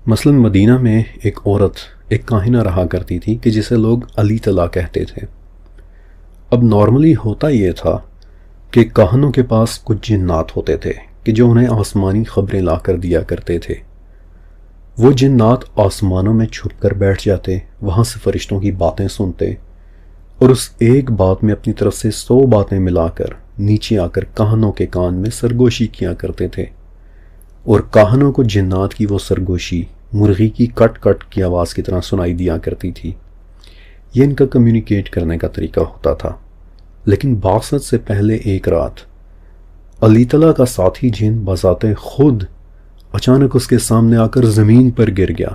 مثلا مدینہ میں ایک عورت، ایک کاہنہ رہا کرتی تھی کہ جسے لوگ علی طلا کہتے تھے۔ اب نارملی ہوتا یہ تھا کہ کاہنوں کے پاس کچھ جنات ہوتے تھے کہ جو انہیں آسمانی خبریں لا کر دیا کرتے تھے۔ وہ جنات آسمانوں میں چھپ کر بیٹھ جاتے، وہاں سے فرشتوں کی باتیں سنتے، اور اس ایک بات میں اپنی طرف سے 100 باتیں ملا کر نیچے آ کر کاہنوں کے کان میں سرگوشی کیا کرتے تھے، اور کاہنوں کو جنات کی وہ سرگوشی مرغی کی کٹ کٹ کی آواز کی طرح سنائی دیا کرتی تھی۔ یہ ان کا کمیونیکیٹ کرنے کا طریقہ ہوتا تھا۔ لیکن بعثت سے پہلے ایک رات علی طلا کا ساتھی جن بذات خود اچانک اس کے سامنے آ کر زمین پر گر گیا۔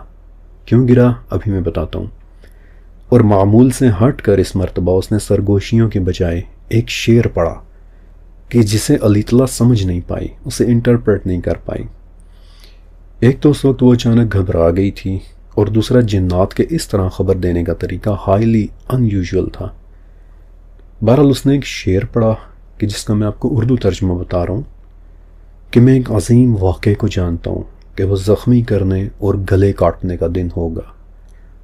کیوں گرا ابھی میں بتاتا ہوں۔ اور معمول سے ہٹ کر اس مرتبہ اس نے سرگوشیوں کے بجائے ایک شعر پڑھا کہ جسے علی طلا سمجھ نہیں پائی، اسے انٹرپریٹ نہیں کر پائی۔ ایک تو اس وقت وہ اچانک گھبرا گئی تھی، اور دوسرا جنات کے اس طرح خبر دینے کا طریقہ ہائیلی ان یوزول تھا۔ بہرحال اس نے ایک شعر پڑھا کہ جس کا میں آپ کو اردو ترجمہ بتا رہا ہوں کہ میں ایک عظیم واقعے کو جانتا ہوں کہ وہ زخمی کرنے اور گلے کاٹنے کا دن ہوگا۔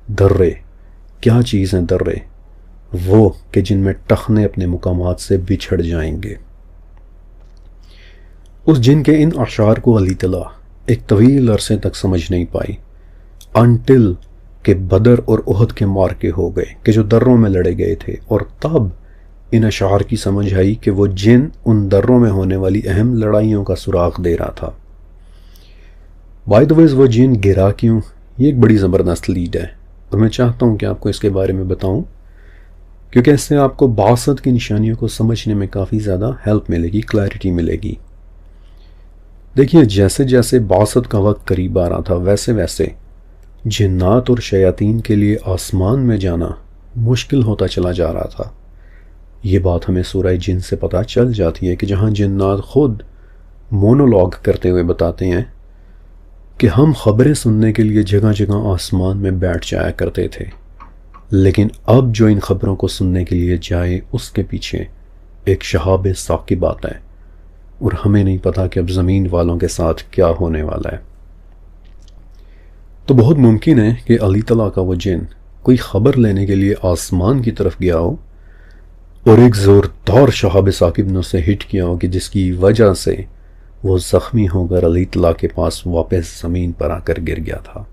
درے، کیا چیز ہیں درے؟ وہ کہ جن میں ٹخنے اپنے مقامات سے بچھڑ جائیں گے۔ اس جن کے ان اشعار کو علی طلا ایک طویل عرصے تک سمجھ نہیں پائی، انٹل کہ بدر اور احد کے معرکے ہو گئے کہ جو دروں میں لڑے گئے تھے، اور تب ان اشعار کی سمجھ آئی کہ وہ جن ان دروں میں ہونے والی اہم لڑائیوں کا سراغ دے رہا تھا۔ بائی دا ویز وہ جن گرا کیوں، یہ ایک بڑی زبردست لیڈ ہے، اور میں چاہتا ہوں کہ آپ کو اس کے بارے میں بتاؤں، کیونکہ اس سے آپ کو بعثت کی نشانیوں کو سمجھنے میں کافی زیادہ ہیلپ ملے گی، کلیئرٹی ملے گی۔ دیکھیے، جیسے جیسے بعثت کا وقت قریب آ رہا تھا ویسے ویسے جنات اور شیاطین کے لیے آسمان میں جانا مشکل ہوتا چلا جا رہا تھا۔ یہ بات ہمیں سورہ جن سے پتہ چل جاتی ہے کہ جہاں جنات خود مونولوگ کرتے ہوئے بتاتے ہیں کہ ہم خبریں سننے کے لیے جگہ جگہ آسمان میں بیٹھ جایا کرتے تھے، لیکن اب جو ان خبروں کو سننے کے لیے جائے اس کے پیچھے ایک شہاب ثاقب آتا ہے، اور ہمیں نہیں پتا کہ اب زمین والوں کے ساتھ کیا ہونے والا ہے۔ تو بہت ممکن ہے کہ علی طلا کا وہ جن کوئی خبر لینے کے لیے آسمان کی طرف گیا ہو، اور ایک زوردار شہاب ثاقب نے اسے ہٹ کیا ہو کہ جس کی وجہ سے وہ زخمی ہو کر علی طلا کے پاس واپس زمین پر آ کر گر گیا تھا۔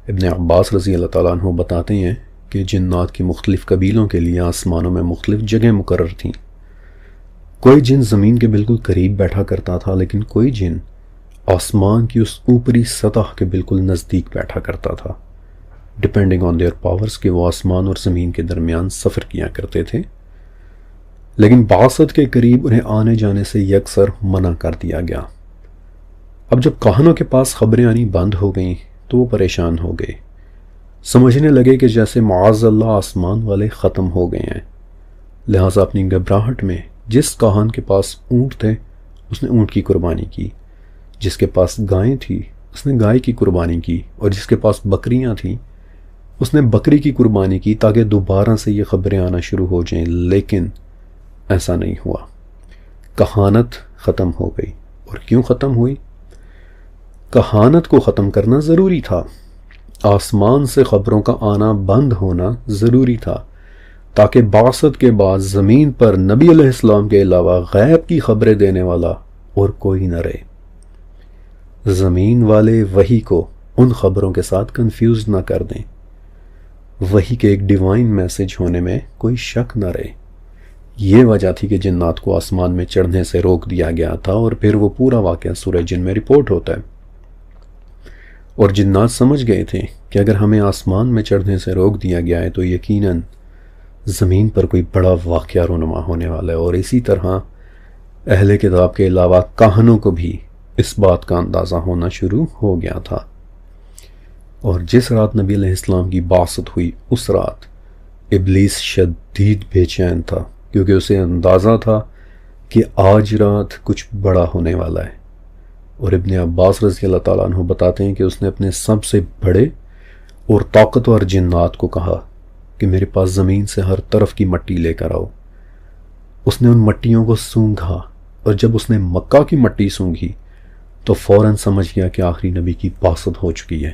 ابن عباس رضی اللہ تعالیٰ عنہ بتاتے ہیں کہ جنات کی مختلف قبیلوں کے لیے آسمانوں میں مختلف جگہیں مقرر تھیں۔ کوئی جن زمین کے بالکل قریب بیٹھا کرتا تھا، لیکن کوئی جن آسمان کی اس اوپری سطح کے بالکل نزدیک بیٹھا کرتا تھا، ڈپینڈنگ آن دیئر پاورز کہ وہ آسمان اور زمین کے درمیان سفر کیا کرتے تھے۔ لیکن بعثت کے قریب انہیں آنے جانے سے یکسر منع کر دیا گیا۔ اب جب کاہنوں کے پاس خبریں آنی بند ہو گئیں تو وہ پریشان ہو گئے، سمجھنے لگے کہ جیسے معاذ اللہ آسمان والے ختم ہو گئے ہیں۔ لہٰذا اپنی گھبراہٹ میں جس کاہن کے پاس اونٹ تھے اس نے اونٹ کی قربانی کی، جس کے پاس گائیں تھی اس نے گائے کی قربانی کی، اور جس کے پاس بکریاں تھیں اس نے بکری کی قربانی کی، تاکہ دوبارہ سے یہ خبریں آنا شروع ہو جائیں۔ لیکن ایسا نہیں ہوا، کہانت ختم ہو گئی۔ اور کیوں ختم ہوئی؟ کہانت کو ختم کرنا ضروری تھا، آسمان سے خبروں کا آنا بند ہونا ضروری تھا، تاکہ بعثت کے بعد زمین پر نبی علیہ السلام کے علاوہ غیب کی خبریں دینے والا اور کوئی نہ رہے۔ زمین والے وحی کو ان خبروں کے ساتھ کنفیوز نہ کر دیں، وحی کے ایک ڈیوائن میسج ہونے میں کوئی شک نہ رہے۔ یہ وجہ تھی کہ جنات کو آسمان میں چڑھنے سے روک دیا گیا تھا، اور پھر وہ پورا واقعہ سورہ جن میں رپورٹ ہوتا ہے۔ اور جنات سمجھ گئے تھے کہ اگر ہمیں آسمان میں چڑھنے سے روک دیا گیا ہے تو یقیناً زمین پر کوئی بڑا واقعہ رونما ہونے والا ہے، اور اسی طرح اہل کتاب کے علاوہ کاہنوں کو بھی اس بات کا اندازہ ہونا شروع ہو گیا تھا۔ اور جس رات نبی علیہ السلام کی بعثت ہوئی اس رات ابلیس شدید بے چین تھا، کیونکہ اسے اندازہ تھا کہ آج رات کچھ بڑا ہونے والا ہے۔ اور ابن عباس رضی اللہ تعالیٰ عنہ بتاتے ہیں کہ اس نے اپنے سب سے بڑے اور طاقتور جنات کو کہا کہ میرے پاس زمین سے ہر طرف کی مٹی لے کر آؤ۔ اس نے ان مٹیوں کو سونگھا، اور جب اس نے مکہ کی مٹی سونگھی تو فوراً سمجھ گیا کہ آخری نبی کی بعثت ہو چکی ہے۔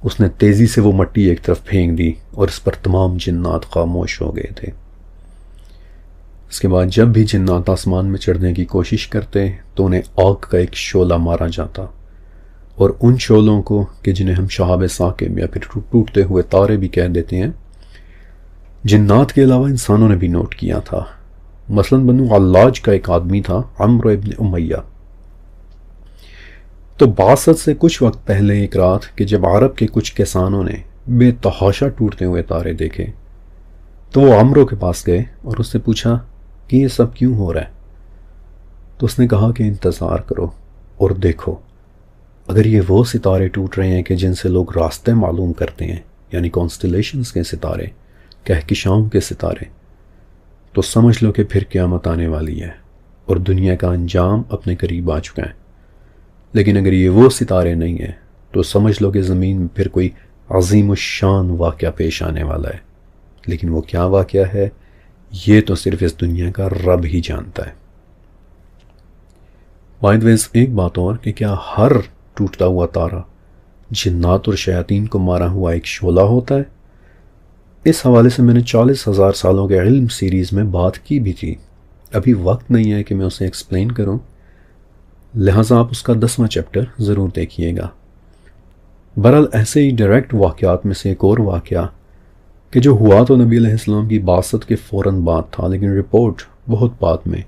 اس نے تیزی سے وہ مٹی ایک طرف پھینک دی، اور اس پر تمام جنات خاموش ہو گئے تھے۔ اس کے بعد جب بھی جنات آسمان میں چڑھنے کی کوشش کرتے تو انہیں آگ کا ایک شعلہ مارا جاتا، اور ان شعلوں کو کہ جنہیں ہم شہاب ثاقب یا پھر ٹوٹتے ہوئے تارے بھی کہہ دیتے ہیں، جنات کے علاوہ انسانوں نے بھی نوٹ کیا تھا۔ مثلا بنو علاج کا ایک آدمی تھا، عمرو ابن امیہ۔ تو بعثت سے کچھ وقت پہلے ایک رات کہ جب عرب کے کچھ کسانوں نے بے تحاشا ٹوٹتے ہوئے تارے دیکھے تو وہ عمرو کے پاس گئے اور اس سے پوچھا کہ یہ سب کیوں ہو رہا ہے؟ تو اس نے کہا کہ انتظار کرو اور دیکھو، اگر یہ وہ ستارے ٹوٹ رہے ہیں کہ جن سے لوگ راستے معلوم کرتے ہیں، یعنی کانسٹیلیشنز کے ستارے، کہکشاؤں کے ستارے، تو سمجھ لو کہ پھر قیامت آنے والی ہے اور دنیا کا انجام اپنے قریب آ چکا ہے۔ لیکن اگر یہ وہ ستارے نہیں ہیں تو سمجھ لو کہ زمین میں پھر کوئی عظیم الشان واقعہ پیش آنے والا ہے۔ لیکن وہ کیا واقعہ ہے یہ تو صرف اس دنیا کا رب ہی جانتا ہے۔ بائی ویز ایک بات اور کہ کیا ہر ٹوٹتا ہوا تارا جنات اور شیاطین کو مارا ہوا ایک شعلہ ہوتا ہے؟ اس حوالے سے میں نے 40,000 سالوں کے علم سیریز میں بات کی بھی تھی، ابھی وقت نہیں ہے کہ میں اسے ایکسپلین کروں، لہٰذا آپ اس کا 10واں چیپٹر ضرور دیکھیے گا۔ برحال ایسے ہی ڈائریکٹ واقعات میں سے ایک اور واقعہ کہ جو ہوا تو نبی علیہ السلام کی بعثت کے فوراً بعد تھا، لیکن رپورٹ بہت بعد میں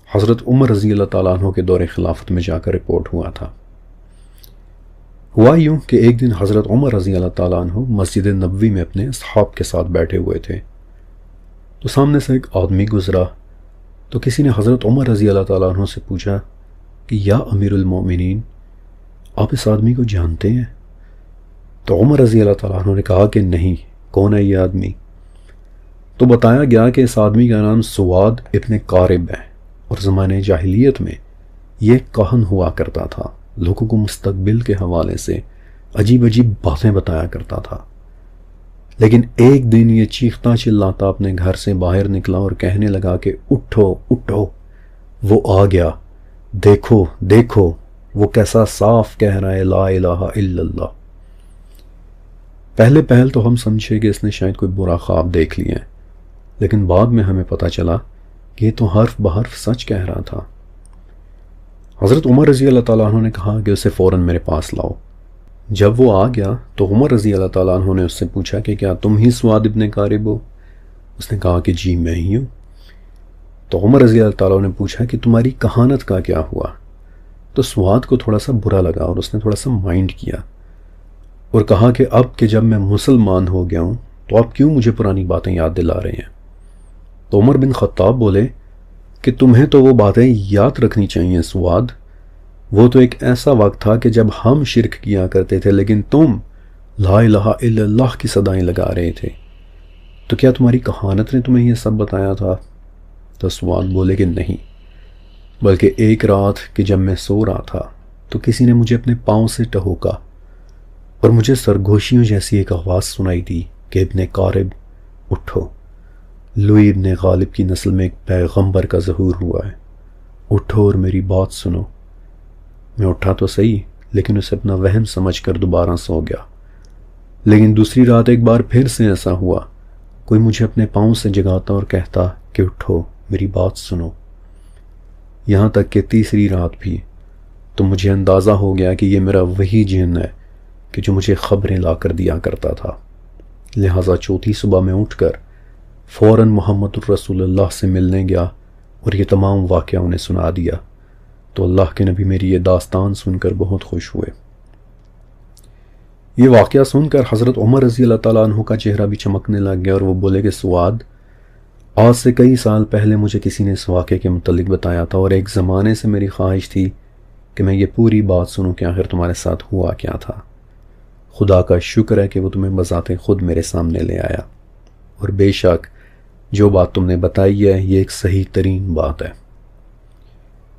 حضرت عمر رضی اللہ تعالیٰ عنہ کے دور خلافت میں جا کر رپورٹ ہوا تھا۔ ہوا یوں کہ ایک دن حضرت عمر رضی اللہ تعالیٰ عنہ مسجد نبوی میں اپنے اصحاب کے ساتھ بیٹھے ہوئے تھے، تو سامنے سے ایک آدمی گزرا، تو کسی نے حضرت عمر رضی اللہ تعالیٰ عنہ سے پوچھا کہ یا امیر المومنین، آپ اس آدمی کو جانتے ہیں؟ تو عمر رضی اللہ تعالیٰ عنہ نے کہا کہ نہیں، کون ہے یہ آدمی؟ تو بتایا گیا کہ اس آدمی کا نام سواد ابن قارب ہے، اور زمانے جاہلیت میں یہ کاہن ہوا کرتا تھا، لوگوں کو مستقبل کے حوالے سے عجیب عجیب باتیں بتایا کرتا تھا۔ لیکن ایک دن یہ چیختا چلاتا اپنے گھر سے باہر نکلا اور کہنے لگا کہ اٹھو اٹھو، وہ آ گیا، دیکھو دیکھو وہ کیسا صاف کہہ رہا ہے لا الہ الا اللہ۔ پہل تو ہم سمجھے کہ اس نے شاید کوئی برا خواب دیکھ لیا ہے، لیکن بعد میں ہمیں پتہ چلا کہ یہ تو حرف بحرف سچ کہہ رہا تھا۔ حضرت عمر رضی اللہ تعالیٰ عنہ نے کہا کہ اسے فوراً میرے پاس لاؤ۔ جب وہ آ گیا تو عمر رضی اللہ تعالیٰ عنہ نے اس سے پوچھا کہ کیا تم ہی سواد ابن قارب ہو؟ اس نے کہا کہ جی میں ہی ہوں۔ تو عمر رضی اللہ تعالیٰ نے پوچھا کہ تمہاری کہانت کا کیا ہوا؟ تو سواد کو تھوڑا سا برا لگا اور اس نے تھوڑا سا مائنڈ کیا اور کہا کہ اب کہ جب میں مسلمان ہو گیا ہوں تو آپ کیوں مجھے پرانی باتیں یاد دلا رہے ہیں؟ تو عمر بن خطاب بولے کہ تمہیں تو وہ باتیں یاد رکھنی چاہیے سواد، وہ تو ایک ایسا وقت تھا کہ جب ہم شرک کیا کرتے تھے لیکن تم لا الہ الا اللہ کی صدائیں لگا رہے تھے، تو کیا تمہاری کہانت نے تمہیں یہ سب بتایا تھا؟ تو سواد بولے کہ نہیں، بلکہ ایک رات کہ جب میں سو رہا تھا تو کسی نے مجھے اپنے پاؤں سے ٹہوکا اور مجھے سرگوشیوں جیسی ایک آواز سنائی دی کہ ابن قارب اٹھو، لوئی ابن غالب کی نسل میں ایک پیغمبر کا ظہور ہوا ہے، اٹھو اور میری بات سنو۔ میں اٹھا تو صحیح لیکن اسے اپنا وہم سمجھ کر دوبارہ سو گیا۔ لیکن دوسری رات ایک بار پھر سے ایسا ہوا، کوئی مجھے اپنے پاؤں سے جگاتا اور کہتا کہ اٹھو میری بات سنو۔ یہاں تک کہ تیسری رات بھی، تو مجھے اندازہ ہو گیا کہ یہ میرا وہی جن ہے کہ جو مجھے خبریں لا کر دیا کرتا تھا۔ لہٰذا چوتھی صبح میں اٹھ کر فوراً محمد الرسول اللہ سے ملنے گیا اور یہ تمام واقعہ انہیں سنا دیا، تو اللہ کے نبی میری یہ داستان سن کر بہت خوش ہوئے۔ یہ واقعہ سن کر حضرت عمر رضی اللہ تعالیٰ عنہ کا چہرہ بھی چمکنے لگ گیا اور وہ بولے کہ سواد، آج سے کئی سال پہلے مجھے کسی نے اس واقعے کے متعلق بتایا تھا اور ایک زمانے سے میری خواہش تھی کہ میں یہ پوری بات سنوں کہ آخر تمہارے ساتھ ہوا کیا تھا۔ خدا کا شکر ہے کہ وہ تمہیں بذات خود میرے سامنے لے آیا، اور بے شک جو بات تم نے بتائی ہے یہ ایک صحیح ترین بات ہے۔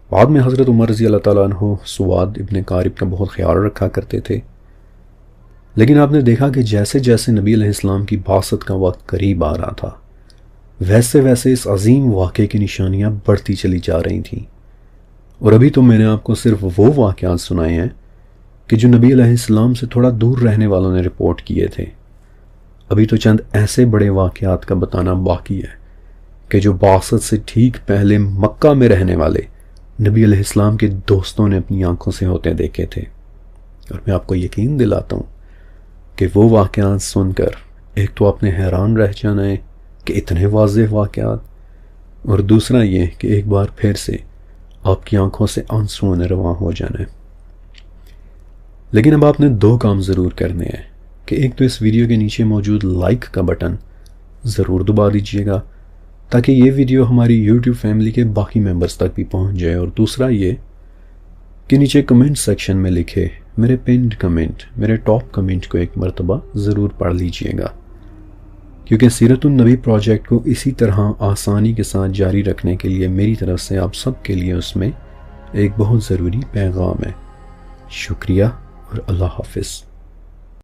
بعد میں حضرت عمر رضی اللہ تعالیٰ عنہ سواد ابن قارب کا بہت خیال رکھا کرتے تھے، لیکن آپ نے دیکھا کہ جیسے جیسے نبی علیہ السلام کی بعثت کا وقت قریب آ رہا تھا ویسے ویسے اس عظیم واقعے کی نشانیاں بڑھتی چلی جا رہی تھیں، اور ابھی تو میں نے آپ کو صرف وہ واقعات سنائے ہیں کہ جو نبی علیہ السلام سے تھوڑا دور رہنے والوں نے رپورٹ کیے تھے۔ ابھی تو چند ایسے بڑے واقعات کا بتانا باقی ہے کہ جو بعثت سے ٹھیک پہلے مکہ میں رہنے والے نبی علیہ السلام کے دوستوں نے اپنی آنکھوں سے ہوتے دیکھے تھے، اور میں آپ کو یقین دلاتا ہوں کہ وہ واقعات سن کر ایک تو آپ نے حیران رہ جانا ہے کہ اتنے واضح واقعات، اور دوسرا یہ کہ ایک بار پھر سے آپ کی آنکھوں سے آنسوں نے رواں ہو جانا ہے۔ لیکن اب آپ نے دو کام ضرور کرنے ہیں کہ ایک تو اس ویڈیو کے نیچے موجود لائک کا بٹن ضرور دبا دیجیے گا تاکہ یہ ویڈیو ہماری یوٹیوب فیملی کے باقی ممبرز تک بھی پہنچ جائے، اور دوسرا یہ کہ نیچے کمنٹ سیکشن میں لکھے میرے پنڈ کمنٹ، میرے ٹاپ کمنٹ کو ایک مرتبہ ضرور پڑھ لیجیے گا، کیونکہ سیرت النبی پروجیکٹ کو اسی طرح آسانی کے ساتھ جاری رکھنے کے لیے میری طرف سے آپ سب کے لیے اس میں ایک بہت ضروری پیغام ہے۔ شکریہ اور اللہ حافظ۔